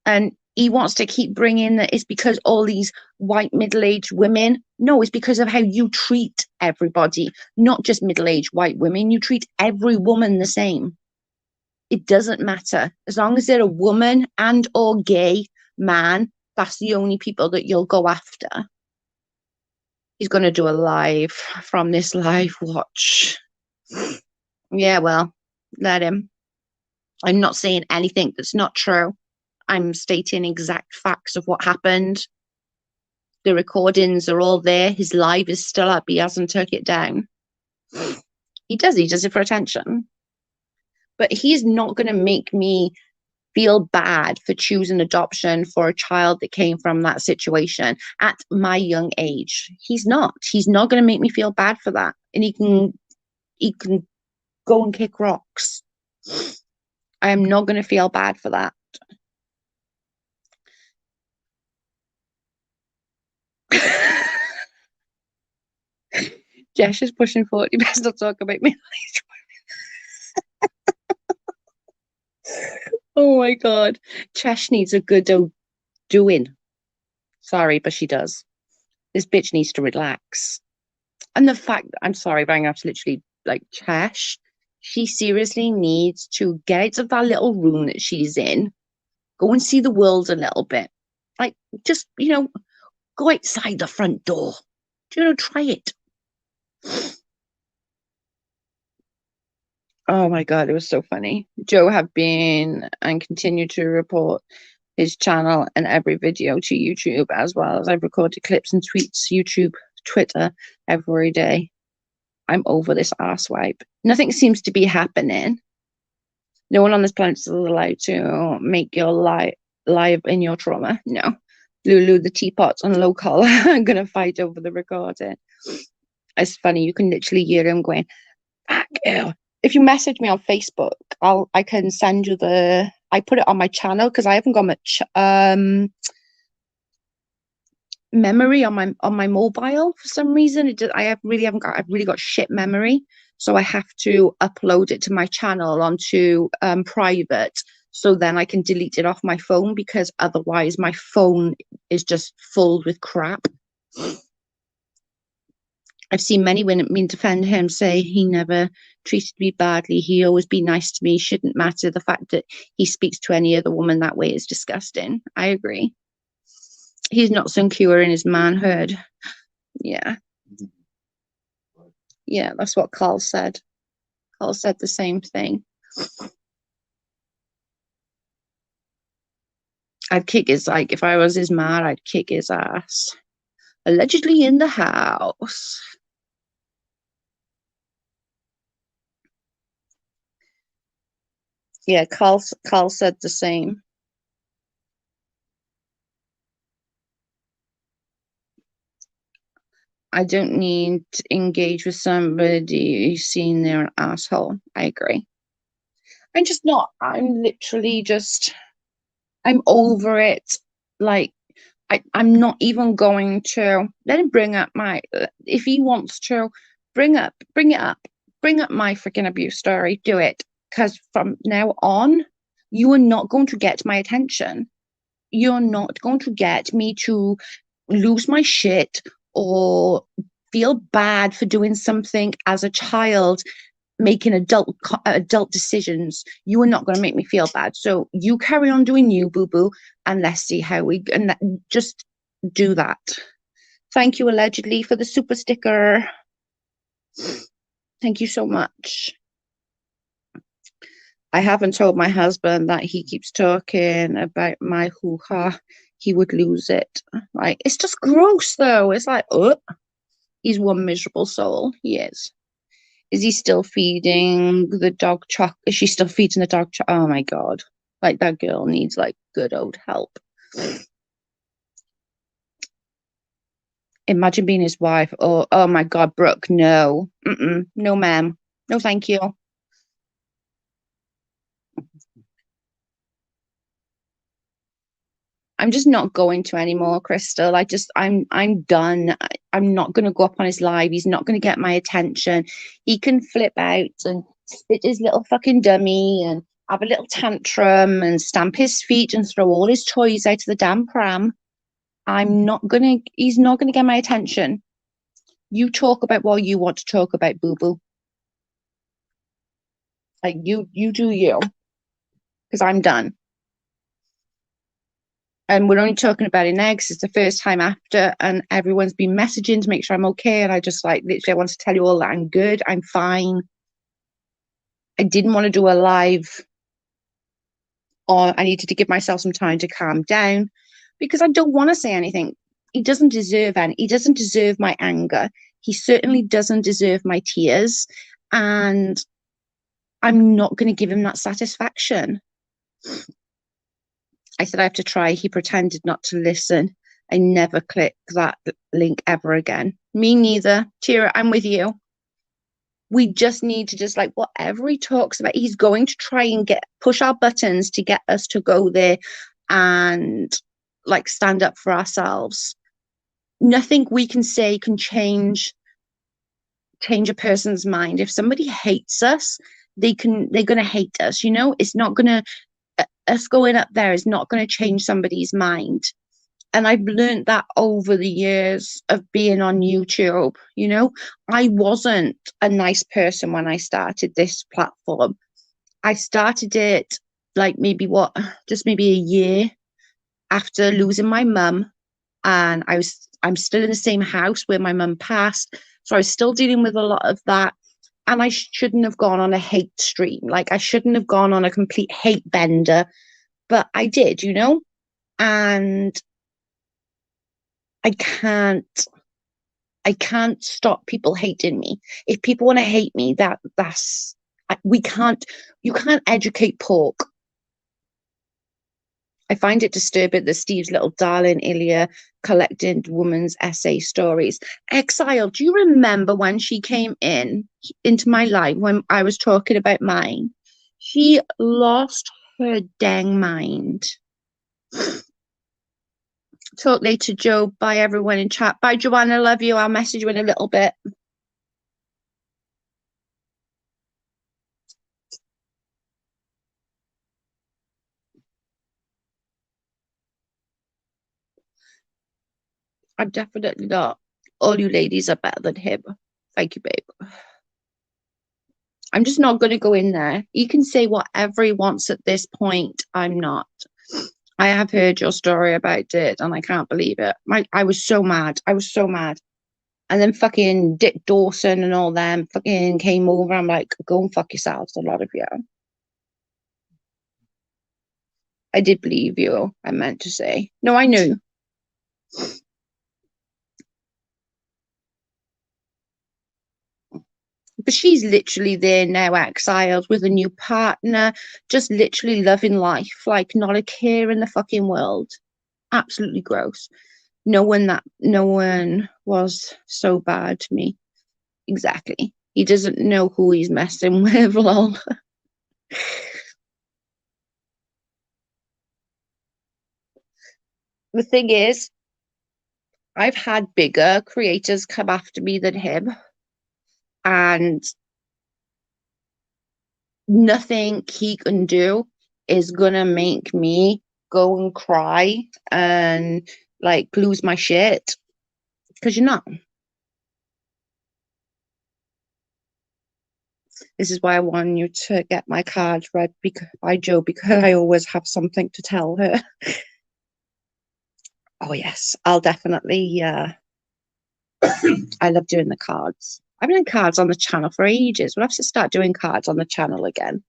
A: And he wants to keep bringing that it's because all these white middle-aged women. No, it's because of how you treat everybody, not just middle-aged white women. You treat every woman the same. It doesn't matter as long as they're a woman and or gay man. That's the only people that you'll go after. He's going to do a live from this live watch. Yeah, well, let him. I'm not saying anything that's not true. I'm stating exact facts of what happened. The recordings are all there. His live is still up. He hasn't took it down. He does it for attention. But he's not going to make me feel bad for choosing adoption for a child that came from that situation at my young age. He's not going to make me feel bad for that. And he can go and kick rocks. I am not going to feel bad for that. Jesh is pushing 40. Best not talk about me. Oh my God. Chesh needs a good doing. Sorry, but she does. This bitch needs to relax. And the fact, I'm sorry, but I'm going to literally, like, Chesh, she seriously needs to get out of that little room that she's in, go and see the world a little bit. Like, just, go outside the front door. Try it. Oh my God, it was so funny. Joe have been and continue to report his channel and every video to YouTube, as well as I've recorded clips and tweets, YouTube, Twitter every day. I'm over this arsewipe. Nothing seems to be happening. No one on this planet is allowed to make your live in your trauma. No. Lulu, the teapots on low collar are going to fight over the recording. It's funny. You can literally hear him going, "Fuck you." If you message me on Facebook, I can send you I put it on my channel because I haven't got much memory on my mobile for some reason. I've really got shit memory, so I have to upload it to my channel onto private, so then I can delete it off my phone because otherwise my phone is just full with crap. I've seen many women defend him, say he never treated me badly. He always be nice to me. Shouldn't matter. The fact that he speaks to any other woman that way is disgusting. I agree. He's not secure in his manhood. Yeah. Yeah, that's what Carl said. Carl said the same thing. I'd kick his, like, if I was his man, I'd kick his ass. Allegedly in the house. Yeah, Carl said the same. I don't need to engage with somebody who's seen they're an asshole. I agree. I'm just not. I'm literally just. I'm over it. Like I'm not even going to let him bring up my. If he wants to, bring it up, bring up my freaking abuse story. Do it, because from now on, you are not going to get my attention. You're not going to get me to lose my shit or feel bad for doing something as a child, making adult decisions. You are not going to make me feel bad, so you carry on doing you, boo boo, and let's see how we and just do that. Thank you, allegedly, for the super sticker. Thank you so much. I haven't told my husband that he keeps talking about my hoo-ha. He would lose it. Like, it's just gross, though. It's like, oh, he's one miserable soul. He is. Is he still feeding the dog chocolate? Is she still feeding the dog chocolate? Oh my God. Like, that girl needs, like, good old help. Imagine being his wife. Oh my God, Brooke, no. No, ma'am. No, thank you. I'm just not going to anymore, Crystal. I'm done. I'm not gonna go up on his live. He's not gonna get my attention. He can flip out and spit his little fucking dummy and have a little tantrum and stamp his feet and throw all his toys out of the damn pram. He's not gonna get my attention. You talk about what you want to talk about, boo boo. Like you do you, because I'm done. And we're only talking about it now because it's the first time after, and everyone's been messaging to make sure I'm okay. And I just like literally, I want to tell you all that I'm good, I'm fine. I didn't want to do a live, or I needed to give myself some time to calm down because I don't want to say anything. He doesn't deserve any. He doesn't deserve my anger. He certainly doesn't deserve my tears, and I'm not going to give him that satisfaction. I said I have to try. He pretended not to listen. I never click that link ever again. Me neither. Tira, I'm with you. We just need to just like whatever he talks about, he's going to try and push our buttons to get us to go there and like stand up for ourselves. Nothing we can say can change a person's mind. If somebody hates us, they're gonna hate us, you know? It's not gonna us going up there is not going to change somebody's mind. And I've learned that over the years of being on YouTube. You know, I wasn't a nice person when I started this platform. I started it like just maybe a year after losing my mum. And I'm still in the same house where my mum passed. So I was still dealing with a lot of that. And I shouldn't have gone on a hate stream. Like I shouldn't have gone on a complete hate bender, but I did, you know? And I can't stop people hating me. If people want to hate me, we can't you can't educate pork. I find it disturbing that Steve's little darling Ilya collected women's essay stories. Exile, do you remember when she came into my life when I was talking about mine? She lost her dang mind. Talk later, Joe. Bye, everyone in chat. Bye, Joanna. Love you. I'll message you in a little bit. I'm definitely not. All you ladies are better than him. Thank you, babe. I'm just not going to go in there. He can say whatever he wants at this point. I'm not. I have heard your story about it and I can't believe it. I was so mad. I was so mad. And then fucking Dick Dawson and all them fucking came over. I'm like, go and fuck yourselves, a lot of you. I did believe you, I meant to say. No, I knew. Because she's literally there now, exiled with a new partner, just literally loving life, like not a care in the fucking world. Absolutely gross. No one was so bad to me. Exactly. He doesn't know who he's messing with, lol. The thing is, I've had bigger creators come after me than him, and nothing he can do is gonna make me go and cry and like lose my shit. Because you're not. This is why I want you to get my card read by Joe, because I always have something to tell her. Oh yes, I'll definitely. I love doing the cards. I've been doing cards on the channel for ages. We'll have to start doing cards on the channel again.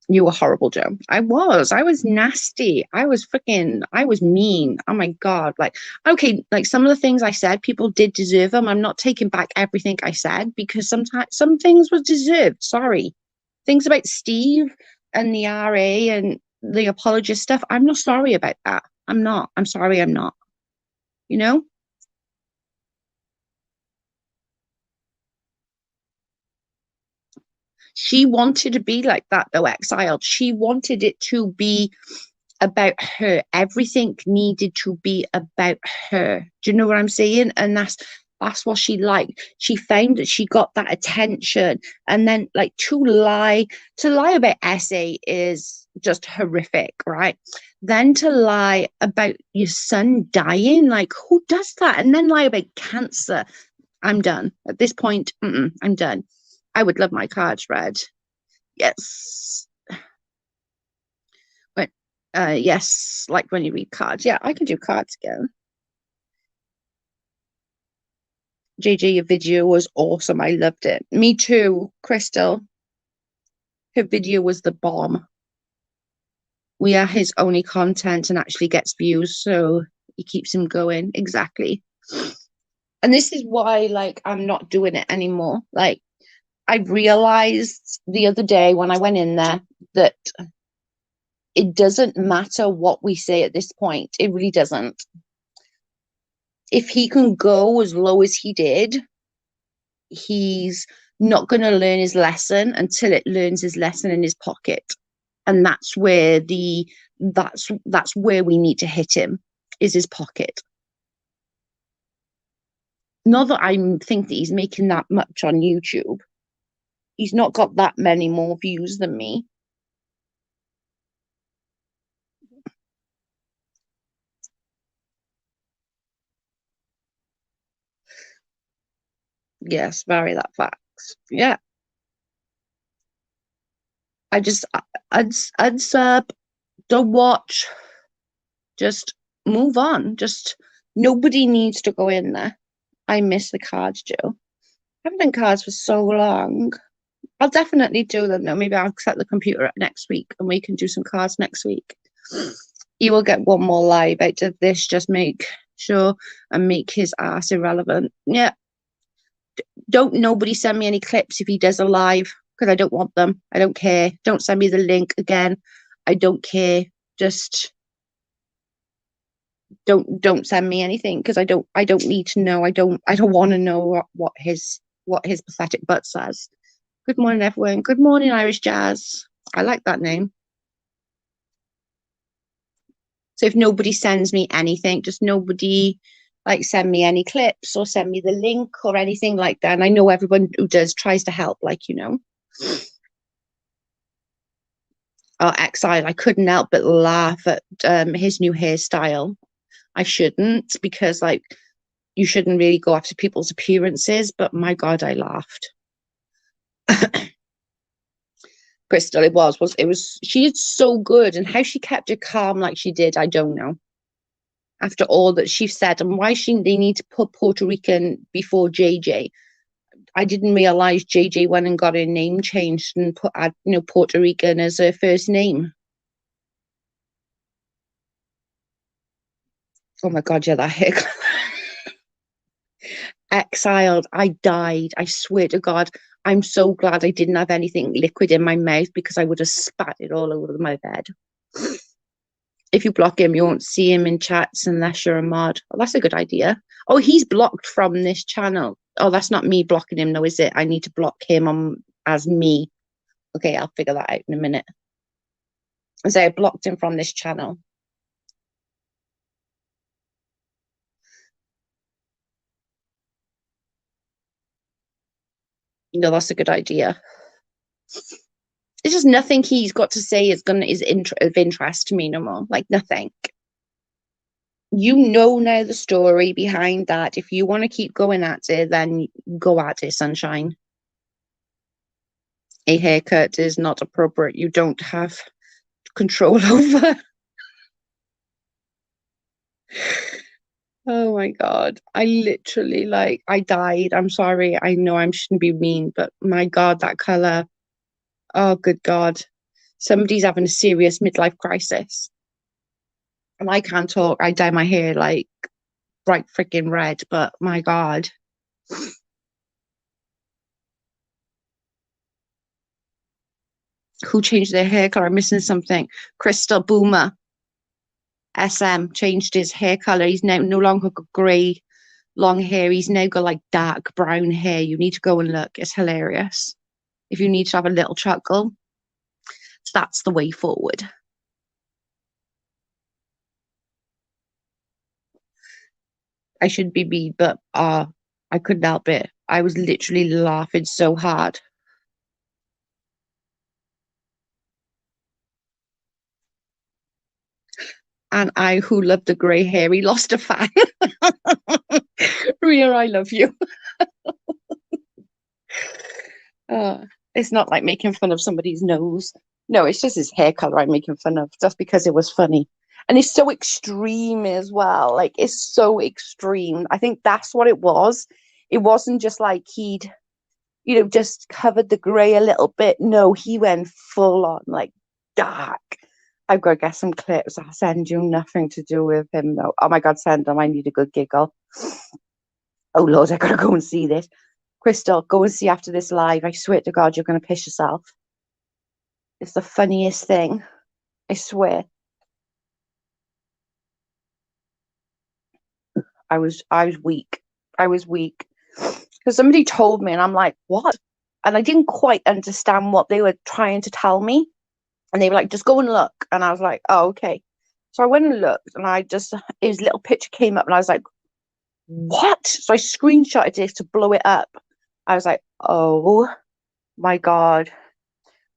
A: You were horrible, Joe. I was. I was nasty. I was mean. Oh my God. Like, okay, like some of the things I said, people did deserve them. I'm not taking back everything I said because sometimes some things were deserved. Sorry. Things about Steve and the RA and the apologist stuff. I'm not sorry about that. I'm not. I'm sorry. I'm not. You know? She wanted to be like that, though, exiled. She wanted it to be about her. Everything needed to be about her. Do you know what I'm saying? And that's what she liked. She found that she got that attention. And then like to lie about essay is just horrific, right? Then to lie about your son dying, like who does that? And then lie about cancer. I'm done. At this point, I'm done. I would love my cards read. Yes. But yes, like when you read cards. Yeah, I can do cards again. JJ, your video was awesome. I loved it. Me too, Crystal. Her video was the bomb. We are his only content and actually gets views, so he keeps him going. Exactly. And this is why, like, I'm not doing it anymore. Like, I realized the other day when I went in there that it doesn't matter what we say at this point. It really doesn't. If he can go as low as he did, he's not going to learn his lesson until it learns his lesson in his pocket. And that's where we need to hit him, is his pocket. Not that I think that he's making that much on YouTube. He's not got that many more views than me. Yes, very that facts. Yeah. I just unsub, don't watch, just move on. Just nobody needs to go in there. I miss the cards, Joe. I haven't done cards for so long. I'll definitely do them though. Maybe I'll set the computer up next week and we can do some cards next week. You will get one more live out of this. Just make sure and make his ass irrelevant. Yeah. Don't nobody send me any clips if he does a live because I don't want them. I don't care. Don't send me the link again. I don't care. Just don't send me anything because I don't need to know. I don't want to know what his pathetic butt says. Good morning, everyone. Good morning, Irish Jazz. I like that name. So if nobody sends me anything, just nobody like send me any clips or send me the link or anything like that. And I know everyone who does tries to help, like Exile. I couldn't help but laugh at his new hairstyle. I shouldn't because like you shouldn't really go after people's appearances, but my God, I laughed. Crystal, it was she is so good, and how she kept it calm like she did, I don't know. After all that she said, and why they need to put Puerto Rican before JJ. I didn't realize JJ went and got her name changed and put Puerto Rican as her first name. Oh my God, yeah, that hair. exiled. I died. I swear to God. I'm so glad I didn't have anything liquid in my mouth because I would have spat it all over my bed. If you block him, you won't see him in chats unless you're a mod. Oh, that's a good idea. Oh, he's blocked from this channel. Oh, that's not me blocking him, though, is it? I need to block him as me. Okay, I'll figure that out in a minute. So I blocked him from this channel. No, that's a good idea. It's just nothing he's got to say is of interest to me no more. Like nothing. You know now the story behind that. If you want to keep going at it, then go at it, sunshine. A haircut is not appropriate. You don't have control over. Oh my God. I literally I died. I'm sorry. I know I shouldn't be mean, but my God, that color. Oh, good God. Somebody's having a serious midlife crisis. And I can't talk. I dye my hair like bright freaking red, but my God. Who changed their hair color? I'm missing something. Crystal Boomer. SM changed his hair color. He's now no longer got grey long hair. He's now got like dark brown hair. You need to go and look. It's hilarious. If you need to have a little chuckle, that's the way forward. I should be me, but I couldn't help it. I was literally laughing so hard. And I, who loved the grey hair, he lost a fan. Ria, I love you. It's not like making fun of somebody's nose. No, it's just his hair color I'm making fun of, just because it was funny. And it's so extreme as well. Like, it's so extreme. I think that's what it was. It wasn't just like he'd, just covered the grey a little bit. No, he went full on, like, dark. I've got to get some clips. I'll send you. Nothing to do with him, though. Oh my God, send them. I need a good giggle. Oh Lord, I gotta go and see this. Crystal, go and see after this live. I swear to God, you're gonna piss yourself. It's the funniest thing. I swear. I was weak. I was weak. Because somebody told me and I'm like, what? And I didn't quite understand what they were trying to tell me. And they were like, just go and look. And I was like, oh, okay. So I went and looked and his little picture came up and I was like, what? So I screenshotted it to blow it up. I was like, oh my God.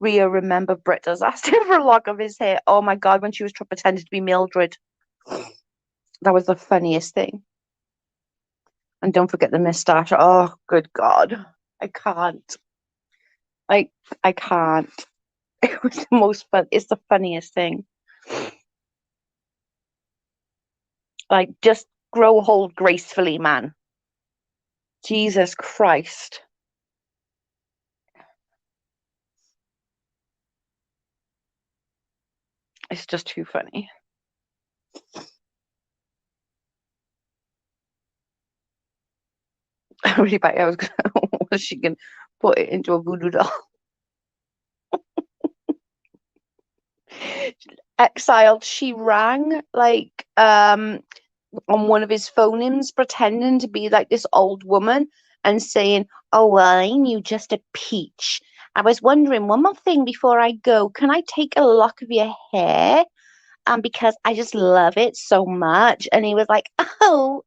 A: Ria, remember Britt does asked him for a lock of his hair. Oh my God, when she was pretending to be Mildred. That was the funniest thing. And don't forget the moustache. Oh, good God. I can't. Like, I can't. It was the most fun. It's the funniest thing. Like, just grow hold gracefully, man. Jesus Christ. It's just too funny. Really bad. I was gonna, was she gonna put it into a voodoo doll? Exiled, she rang on one of his phone-ins pretending to be like this old woman and saying, oh well, ain't you just a peach? I was wondering one more thing before I go. Can I take a lock of your hair? Because I just love it so much. And he was like, oh,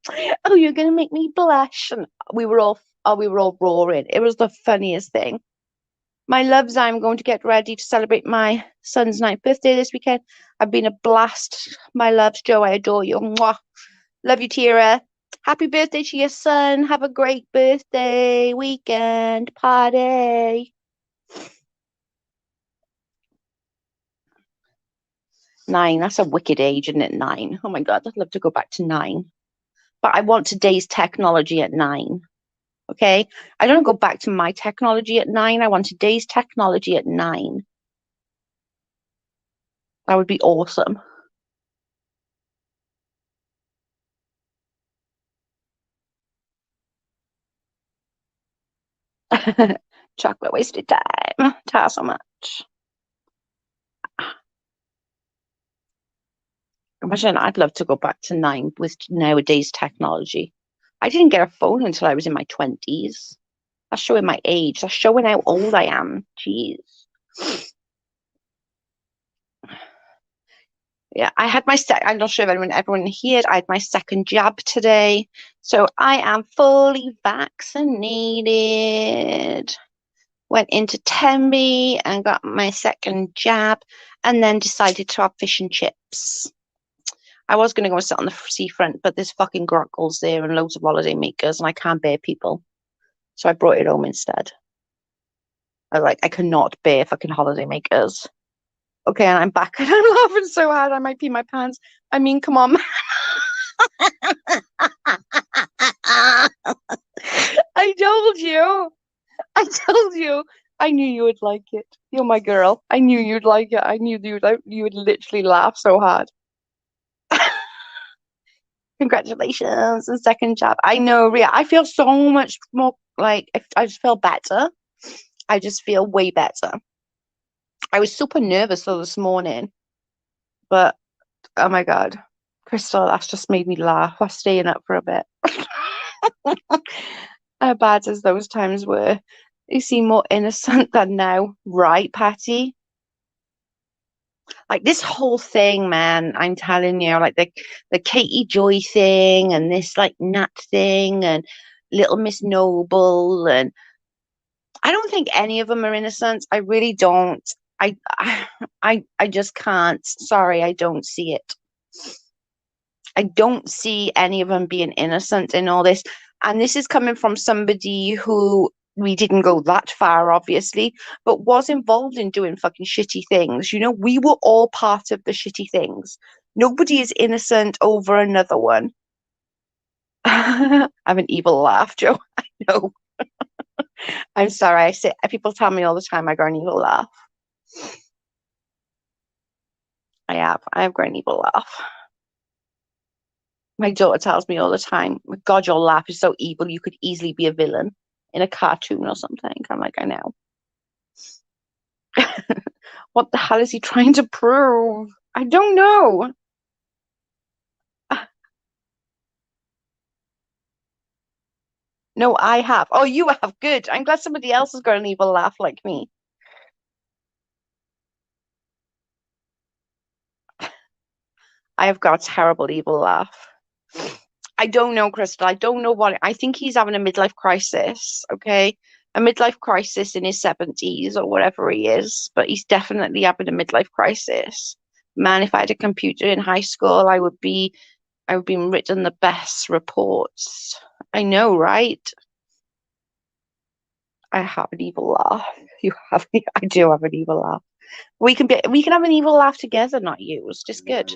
A: you're gonna make me blush. And we were all roaring. It was the funniest thing. My loves, I'm going to get ready to celebrate my son's 9th birthday this weekend. I've been a blast. My loves, Joe, I adore you. Mwah. Love you, Tira. Happy birthday to your son. Have a great birthday weekend party. 9, that's a wicked age, isn't it? 9. Oh my God, I'd love to go back to 9. But I want today's technology at 9. Okay? I don't go back to my technology at 9. I want today's technology at 9. That would be awesome. Chocolate wasted time. Ta so much. Imagine I'd love to go back to 9 with nowadays technology. I didn't get a phone until I was in my 20s. That's showing my age. That's showing how old I am. Jeez. Yeah, I had my I'm not sure if everyone here, I had my second jab today. So I am fully vaccinated. Went into Tembe and got my second jab and then decided to have fish and chips. I was going to go and sit on the seafront, but there's fucking grockles there and loads of holiday makers and I can't bear people. So I brought it home instead. I was like, I cannot bear fucking holiday makers. Okay, and I'm back and I'm laughing so hard I might pee my pants. I mean, come on. I told you. I told you. I knew you would like it. You're my girl. I knew you'd like it. I knew you would literally laugh so hard. Congratulations, and second job. I know, Ria. I feel so much more like I just feel better. I just feel way better. I was super nervous though this morning, but oh my God, Crystal, that's just made me laugh. I'm staying up for a bit. How bad as those times were. You seem more innocent than now, right, Patty? Like this whole thing, man, I'm telling you, like the Katie Joy thing and this like Nat thing and Little Miss Noble, and I don't think any of them are innocent. I really don't. I just can't. Sorry, I don't see it. I don't see any of them being innocent in all this. And this is coming from somebody who we didn't go that far, obviously, but was involved in doing fucking shitty things. You know, we were all part of the shitty things. Nobody is innocent over another one. I have an evil laugh, Joe. I know. I'm sorry. People tell me all the time I got an evil laugh. I have. I have got an evil laugh. My daughter tells me all the time, God, your laugh is so evil, you could easily be a villain in a cartoon or something. I'm like, I know. What the hell is he trying to prove? I don't know. No, I have. Oh, you have. Good. I'm glad somebody else has got an evil laugh like me. I have got a terrible evil laugh. I don't know, Crystal. I don't know what. I think he's having a midlife crisis. Okay, a midlife crisis in his 70s or whatever he is, but he's definitely having a midlife crisis. Man, if I had a computer in high school, I would be written the best reports. I know, right? I have an evil laugh. You have, I do have an evil laugh. We can have an evil laugh together, not you. It's just good.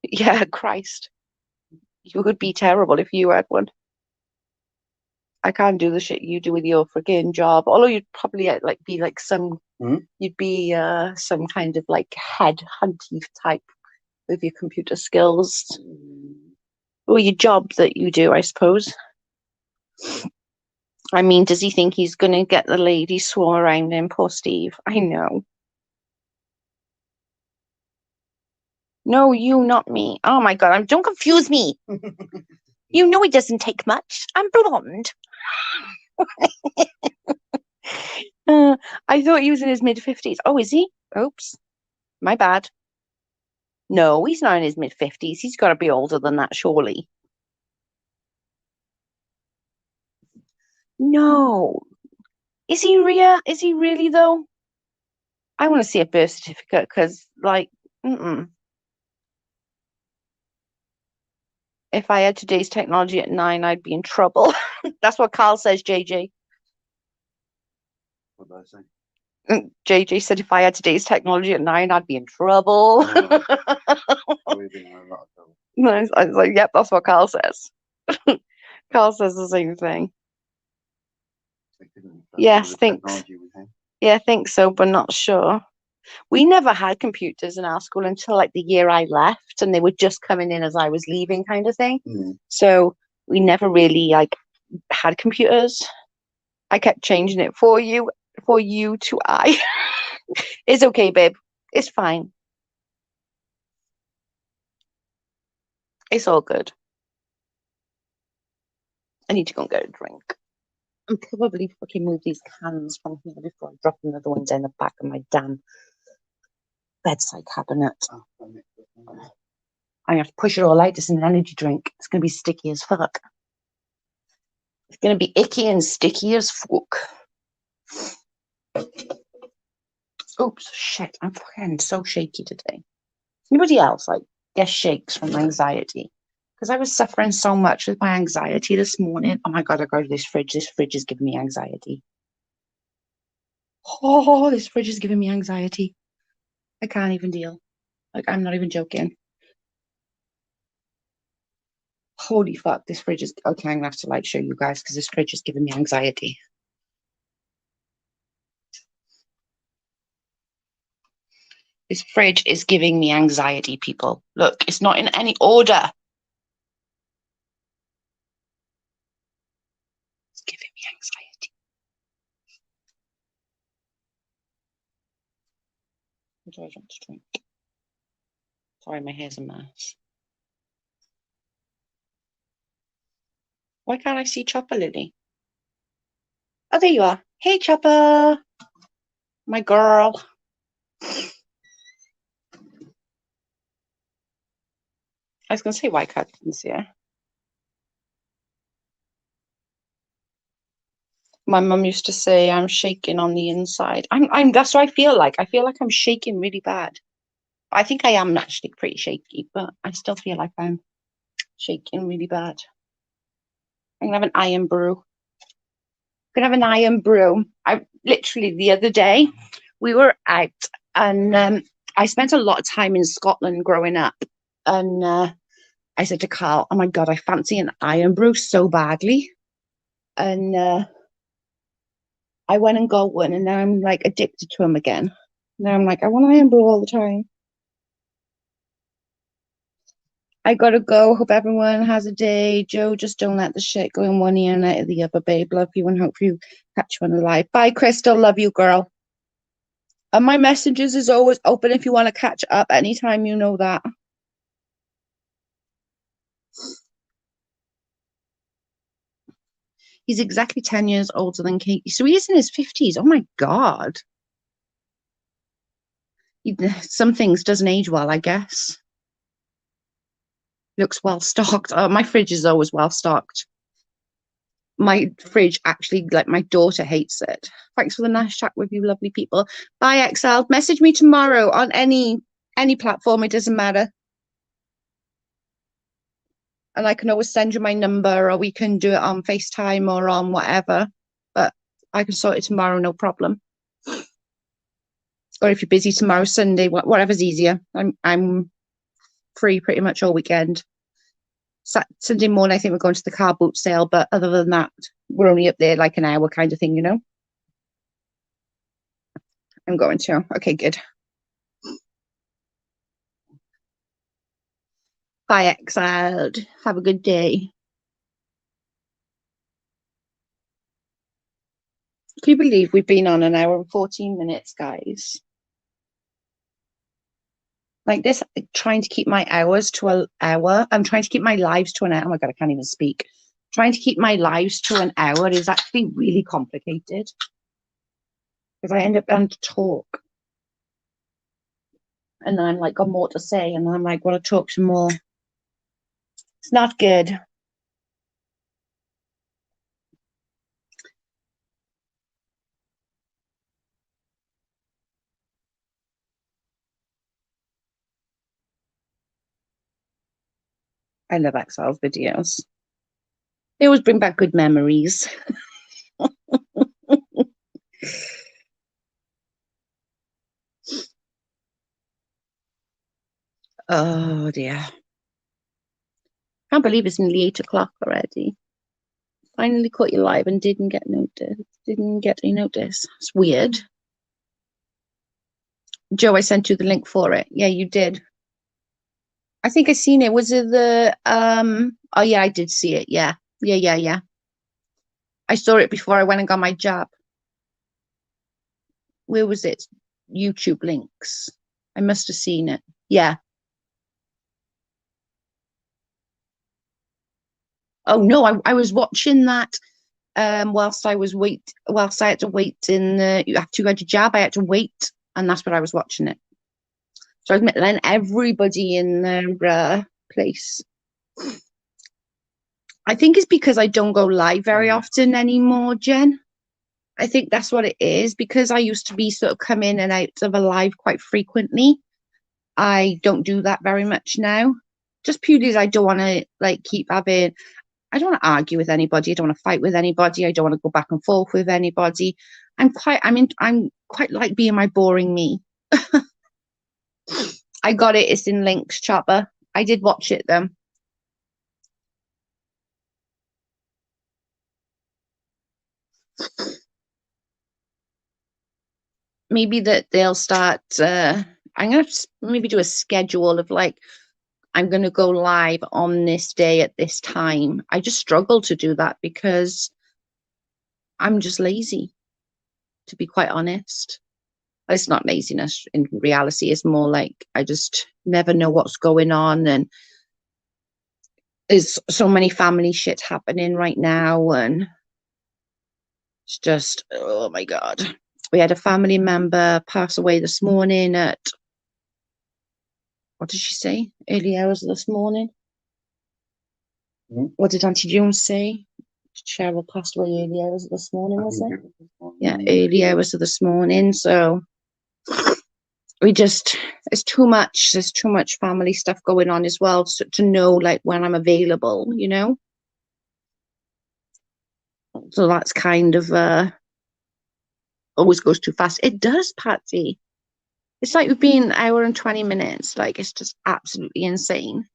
A: Yeah, Christ. You would be terrible if you had one. I can't do the shit you do with your freaking job. Although you'd probably like be like you'd be some kind of like head hunty type with your computer skills. Or your job that you do, I suppose. I mean, does he think he's going to get the lady swarm around him? Poor Steve. I know. No, you, not me. Oh my God, don't confuse me. You know it doesn't take much. I'm blonde. I thought he was in his mid-50s. Oh, is he? Oops. My bad. No, he's not in his mid-50s. He's got to be older than that, surely. No. Is he Ria? Is he really, though? I want to see a birth certificate because, like, if I had today's technology at 9, I'd be in trouble. That's what Carl says, JJ.
B: What did I say?
A: JJ said if I had today's technology at 9, I'd be in trouble. No, I was like, yep, that's what Carl says. Carl says the same thing. Yes, thanks. Yeah, I think so, but not sure. We never had computers in our school until like the year I left, and they were just coming in as I was leaving, kind of thing. So we never really like had computers.
B: I kept changing it for you to I. It's okay, babe. It's fine. It's all good. I need to go and get a drink. And probably fucking move these cans from here before I drop another one down the back of my damn bedside cabinet. I have to push it all out. It's an energy drink. It's going to be sticky as fuck. It's going to be icky and sticky as fuck. Oops, shit. I'm fucking so shaky today. Anybody else like gets shakes from anxiety? Because I was suffering so much with my anxiety this morning. Oh my God, I go to this fridge. This fridge is giving me anxiety. Oh, this fridge is giving me anxiety. I can't even deal. Like, I'm not even joking. Holy fuck, this fridge is okay. I'm gonna have to like show you guys because this fridge is giving me anxiety. This fridge is giving me anxiety, people. Look, it's not in any order. It's giving me anxiety. What do I want to drink? Sorry, my hair's a mess. Why can't I see Chopper, Lily? Oh, there you are. Hey, Chopper. My girl. I was going to say why can't I see her. My mum used to say I'm shaking on the inside. That's what I feel like. I feel like I'm shaking really bad. I think I am actually pretty shaky, but I still feel like I'm shaking really bad. I'm gonna have an iron brew. I'm gonna have an iron brew. I literally the other day we were out and I spent a lot of time in Scotland growing up, and I said to Carl, "Oh my God, I fancy an iron brew so badly," and I went and got one, and now I'm like addicted to them again. Now I'm like, I want iron brew all the time. I gotta go. Hope everyone has a day. Joe, just don't let the shit go in one ear and out of the other, babe. Love you and hope you catch one alive. Bye, Crystal. Love you, girl. And my messages is always open if you want to catch up anytime, you know that. He's exactly 10 years older than Katie. So he is in his 50s. Oh my God. Some things doesn't age well, I guess. Looks well stocked. Oh, my fridge is always well stocked. My fridge actually, like, my daughter hates it. Thanks for the nice chat with you, lovely people. Bye, XL. Message me tomorrow on any platform. It doesn't matter. And I can always send you my number, or we can do it on FaceTime or on whatever. But I can sort it tomorrow, no problem. Or if you're busy tomorrow, Sunday, whatever's easier. I'm free pretty much all weekend. Sunday morning, I think we're going to the car boot sale, but other than that, we're only up there like an hour kind of thing, you know? I'm going to. Okay, good. Bye, Exiled. Have a good day. Can you believe we've been on an hour and 14 minutes, guys? Like this, trying to keep my hours to an hour. I'm trying to keep my lives to an hour. Oh my God, I can't even speak. Trying to keep my lives to an hour is actually really complicated because I end up having to talk. And then I'm like, got more to say. And then I'm like, want to talk some more. It's not good. I love Exile's videos. They always bring back good memories. Oh dear. Can't believe it's nearly 8 o'clock already. Finally caught you live and didn't get noticed. Didn't get a notice. It's weird. Joe, I sent you the link for it. Yeah, you did. I think I seen it. Was it the oh yeah, I did see it. Yeah. Yeah.
A: I saw it before I went and got my jab. Where was it? YouTube links. I must have seen it. Yeah. Oh no, I was watching that whilst I had to wait in the you have to go to jab, I had to wait, and that's what I was watching it. So I was letting everybody in their place. I think it's because I don't go live very often anymore, Jen. I think that's what it is, because I used to be sort of come in and out of a live quite frequently. I don't do that very much now, just purely as I don't want to like keep having. I don't want to argue with anybody. I don't want to fight with anybody. I don't want to go back and forth with anybody. I'm quite like being my boring me. I got it. It's in links, Chopper. I did watch it though. Maybe that they'll start. I'm gonna maybe do a schedule of like I'm gonna go live on this day at this time. I just struggle to do that because I'm just lazy, to be quite honest. It's not laziness in reality. It's more like I just never know what's going on, and there's so many family shit happening right now, and it's just, oh my God. We had a family member pass away this morning at, what did she say? Early hours of this morning. What did Auntie June say? Cheryl passed away early hours of this morning, was it? Yeah, early hours of this morning. So it's too much. There's too much family stuff going on as well, so, to know like when I'm available, you know? So that's kind of, always goes too fast. It does, Patsy. It's like we've been an hour and 20 minutes. Like, it's just absolutely insane.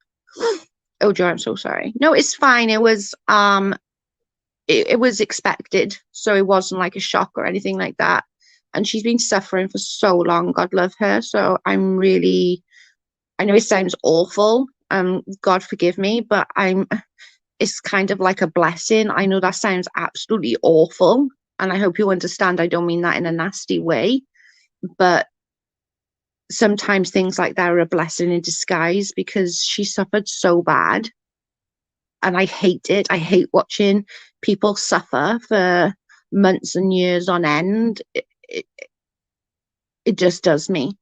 A: Oh, Joe, I'm so sorry. No, it's fine. It was, it was expected. So it wasn't like a shock or anything like that. And she's been suffering for so long. God love her. So I know it sounds awful. God forgive me, but it's kind of like a blessing. I know that sounds absolutely awful. And I hope you understand. I don't mean that in a nasty way, but sometimes things like that are a blessing in disguise, because she suffered so bad. And I hate it. I hate watching people suffer for months and years on end. It just does me.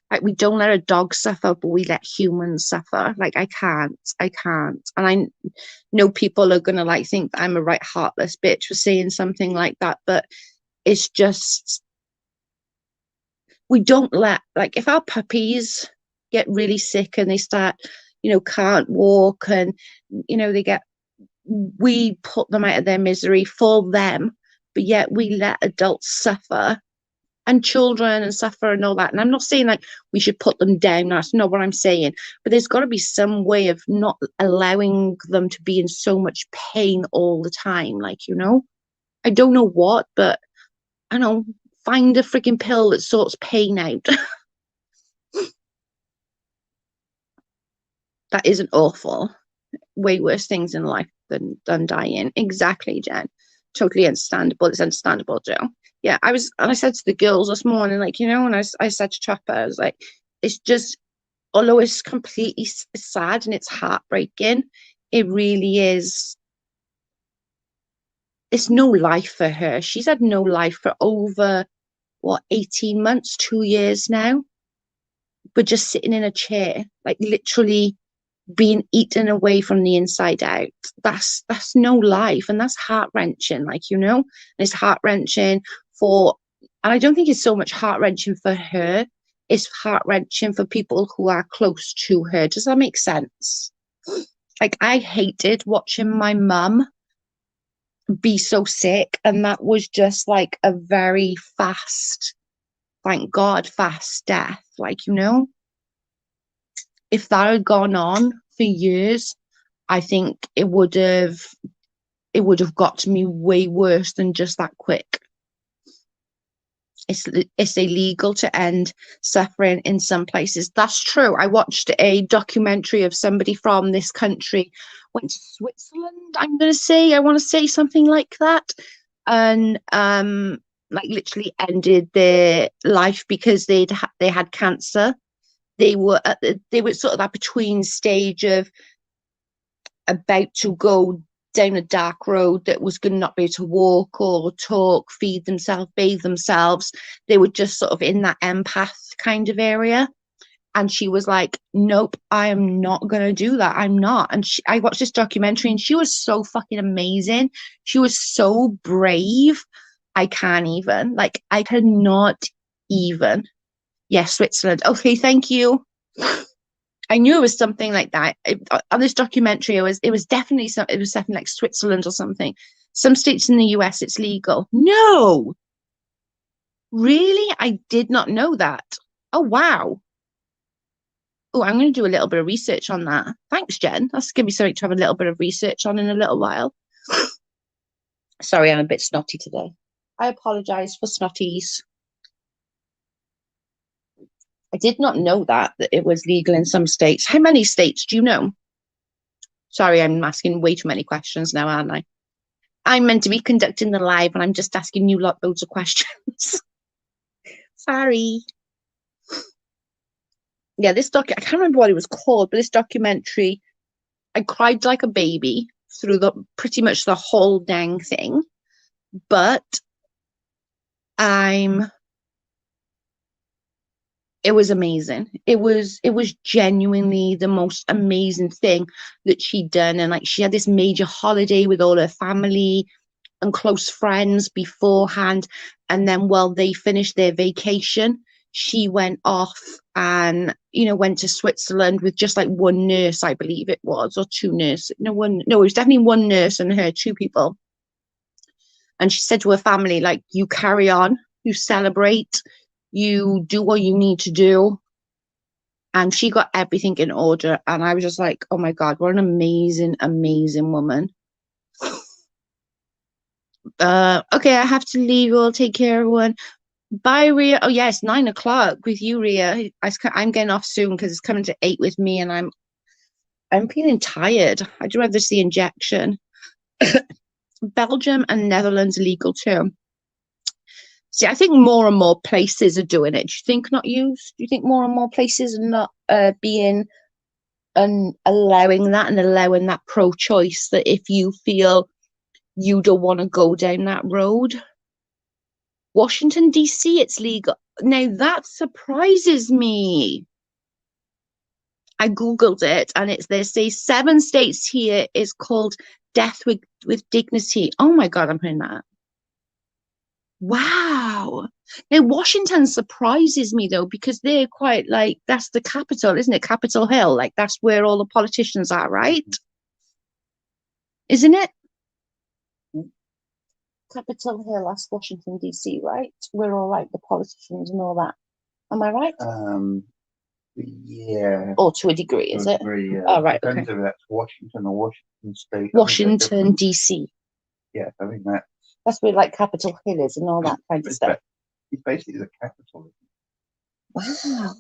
A: Like, we don't let a dog suffer, but we let humans suffer. Like, I can't. And I know people are gonna like think that I'm a right heartless bitch for saying something like that, but it's just, we don't let, like, if our puppies get really sick and they start, can't walk, and we put them out of their misery for them, but yet we let adults suffer and children and suffer and all that. And I'm not saying like we should put them down. That's not what I'm saying. But there's got to be some way of not allowing them to be in so much pain all the time. Like, I don't know what, but I don't know, find a freaking pill that sorts pain out. That isn't awful. Way worse things in life than dying. Exactly, Jen. Totally understandable. It's understandable, Joe. Yeah, and I said to the girls this morning, like, and I said to Chopper, I was like, it's just, although it's completely sad and it's heartbreaking, it really is. It's no life for her. She's had no life for over, 18 months, 2 years now, but just sitting in a chair, like literally being eaten away from the inside out. That's no life, and that's heart-wrenching, like, and it's heart-wrenching and I don't think it's so much heart-wrenching for her, it's heart-wrenching for people who are close to her. Does that make sense? Like, I hated watching my mum be so sick, and that was just like a very fast, thank God, fast death. Like, if that had gone on for years, I think it would have got to me way worse than just that quick. It's illegal to end suffering in some places. That's true. I watched a documentary of somebody from this country, went to Switzerland I'm gonna say I want to say something like that, and like literally ended their life because they had cancer. They were sort of that between stage of about to go down a dark road that was going to not be able to walk or talk, feed themselves, bathe themselves. They were just sort of in that empath kind of area. And she was like, nope, I am not going to do that. I'm not. And I watched this documentary and she was so fucking amazing. She was so brave. I can't even. Like, I cannot even. Yes, Switzerland. Okay, thank you. I knew it was something like that. On this documentary, it was definitely like Switzerland or something. Some states in the US it's legal. No, really, I did not know that. Oh wow. Oh, I'm going to do a little bit of research on that. Thanks, Jen. That's going to be something to have a little bit of research on in a little while. Sorry, I'm a bit snotty today. I apologize for snotties. I did not know that it was legal in some states. How many states do you know? Sorry, I'm asking way too many questions now, aren't I? I'm meant to be conducting the live and I'm just asking you loads of questions. Sorry. Yeah, I can't remember what it was called, but this documentary, I cried like a baby through the pretty much the whole dang thing. But I'm it was amazing. It was genuinely the most amazing thing that she'd done. And like she had this major holiday with all her family and close friends beforehand. And then while they finished their vacation, she went off and, went to Switzerland with just like one nurse, I believe it was, or two nurses. No, it was definitely one nurse and her, two people. And she said to her family, like, you carry on, you celebrate, you do what you need to do. And she got everything in order. And I was just like, oh my God, what an amazing, amazing woman. Okay, I have to leave. We'll take care, everyone. Bye, Ria. Oh, yes, 9 o'clock with you, Ria. I'm getting off soon because it's coming to 8 with me, and I'm feeling tired. I'd rather see injection. Belgium and Netherlands legal too. See, I think more and more places are doing it. Do you think not used? Do you think more and more places are not being and allowing that pro-choice, that if you feel you don't want to go down that road? Washington, D.C., it's legal. Now that surprises me. I Googled it and they say 7 states here is called death with dignity. Oh my God, I'm hearing that. Wow. Now, Washington surprises me though, because they're quite like, that's the capital, isn't it? Capitol Hill. Like, that's where all the politicians are, right? Isn't it? Capitol Hill, that's Washington, D.C., right? We're all like the politicians and all that. Am I right?
C: Yeah.
A: Or to a degree, is it?
C: Yeah.
A: Oh, right.
C: Depends
A: Okay.
C: if that's Washington or Washington State.
A: Washington, D.C.
C: Yeah, I think
A: that's where like Capitol Hill is and all that kind of stuff.
C: It's basically the capital.
A: Wow.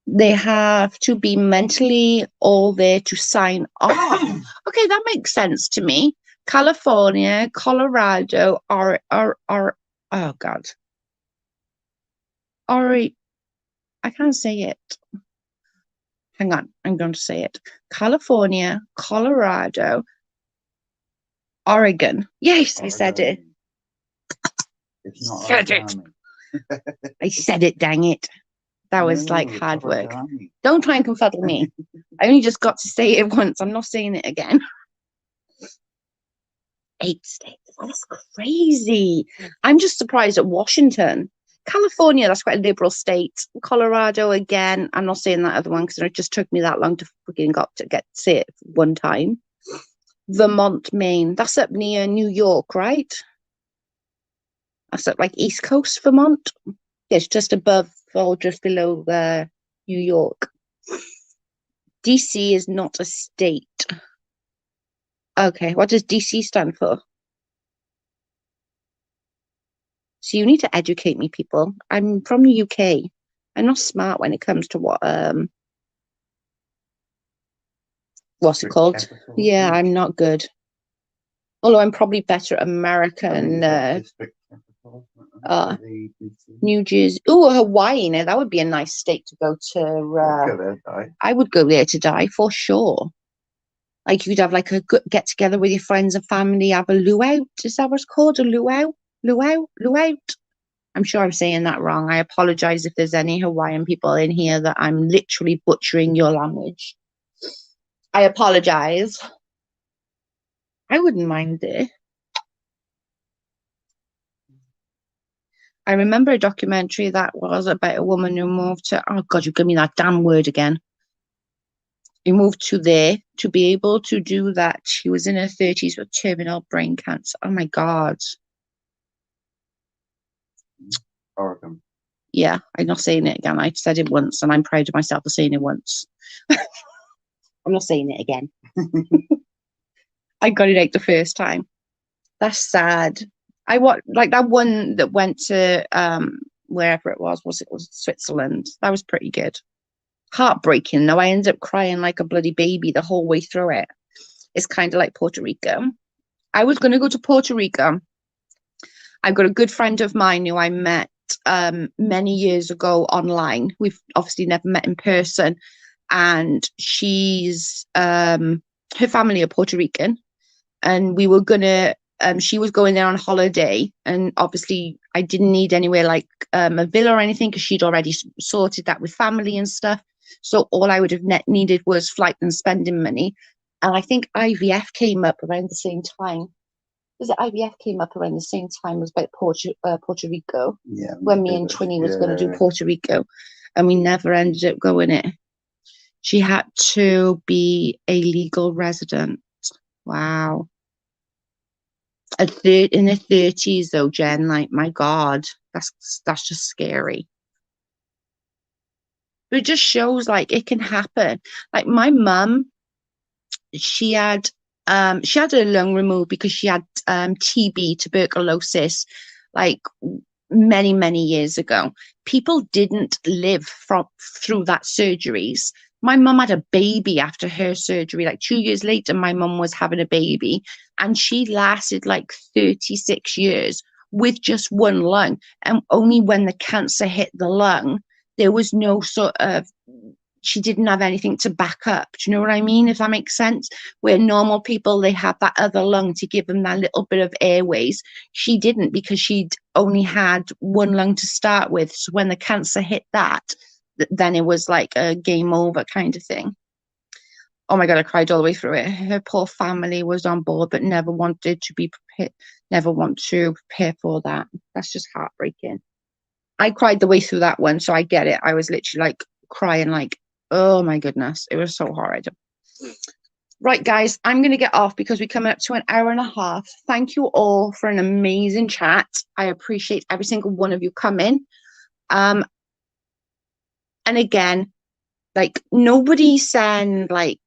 A: They have to be mentally all there to sign off. Okay, that makes sense to me. California, Colorado, oh God. I can't say it. Hang on, I'm going to say it. California, Colorado, Oregon. Yes, I said it.
C: It's not
A: said it. I said it, dang it. That was like hard work. Don't try and confuddle me. I only just got to say it once. I'm not saying it again. 8 states. That's crazy. I'm just surprised at Washington. California, that's quite a liberal state. Colorado, again, I'm not saying that other one because it just took me that long to fucking get to say it one time. Vermont, Maine. That's up near New York, right? That's up like East Coast, Vermont. Yeah, it's just above or just below New York. DC is not a state. Okay, what does DC stand for? So you need to educate me, people. I'm from the UK. I'm not smart when it comes to what what's it
C: District
A: called?
C: capital,
A: Yeah, I'm not good. Although I'm probably better at
C: I think
A: American,
C: it's like district capital.
A: uh,
C: The DC.
A: New Jersey. Oh, Hawaii. Now that would be a nice state to go to.
C: Go there, die.
A: I would go there to die for sure. Like you'd have like a good get together with your friends and family, have a luau. Is that what it's called? A luau? Luau? I'm sure I'm saying that wrong. I apologize if there's any Hawaiian people in here that I'm literally butchering your language. I apologize. I wouldn't mind it. I remember a documentary that was about a woman who moved to, oh God, you give me that damn word again. Who moved to there to be able to do that. She was in her 30s with terminal brain cancer. Oh my God.
C: Oregon.
A: Yeah, I'm not saying it again. I said it once and I'm proud of myself for saying it once. I'm not saying it again. I got it out the first time. That's sad. I want like that one that went to wherever it was Switzerland. That was pretty good. Heartbreaking though. I ended up crying like a bloody baby the whole way through it. It's kind of like Puerto Rico. I was going to go to Puerto Rico. I've got a good friend of mine who I met many years ago online. We've obviously never met in person, and she's her family are Puerto Rican, and we were gonna she was going there on holiday, and obviously I didn't need anywhere like a villa or anything because she'd already sorted that with family and stuff. So all I would have needed was flight and spending money. And I think IVF came up around the same time. Was it IVF came up around the same time as about Puerto Rico?
C: Yeah.
A: When me and Twinny was going to do Puerto Rico, and we never ended up going it. She had to be a legal resident. Wow. In her 30s though, Jen, like my God, that's just scary. But it just shows like it can happen. Like my mum, she had her lung removed because she had TB, tuberculosis, like many years ago. People didn't live through that surgeries. My mum had a baby after her surgery. Like 2 years later, my mum was having a baby, and she lasted like 36 years with just one lung. And only when the cancer hit the lung, there was no sort of, she didn't have anything to back up. Do you know what I mean? If that makes sense. Where normal people, they have that other lung to give them that little bit of airways. She didn't, because she'd only had one lung to start with. So when the cancer hit that, then it was like a game over kind of thing. Oh my God, I cried all the way through it. Her poor family was on board, but never wanted to be prepared, never want to prepare for that. That's just heartbreaking. I cried the way through that one, so I get it. I was literally like crying, like, oh my goodness, it was so horrid. Right, guys, I'm going to get off because we're coming up to an hour and a half. Thank you all for an amazing chat. I appreciate every single one of you coming. And again, like, nobody send like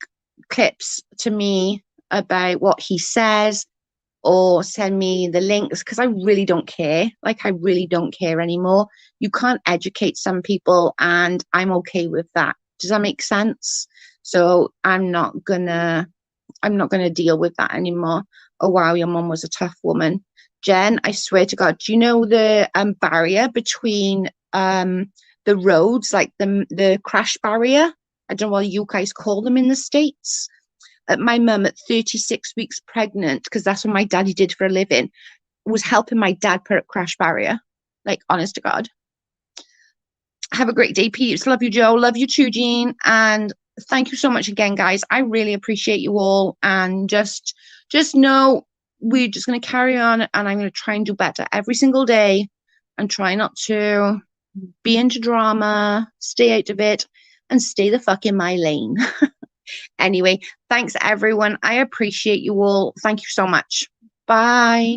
A: clips to me about what he says or send me the links, because I really don't care. Like, I really don't care anymore. You can't educate some people, and I'm okay with that. Does that make sense? So I'm not gonna deal with that anymore. Oh wow, your mom was a tough woman. Jen, I swear to God, do you know the barrier between the roads, like the crash barrier? I don't know what you guys call them in the States. My mum at 36 weeks pregnant, because that's what my daddy did for a living, was helping my dad put up crash barrier. Like, honest to God. Have a great day, peeps. Love you, Joe. Love you too, Jean. And thank you so much again, guys. I really appreciate you all. And just know we're just going to carry on, and I'm going to try and do better every single day and try not to be into drama, stay out of it, and stay the fuck in my lane. Anyway, thanks everyone. I appreciate you all. Thank you so much. Bye.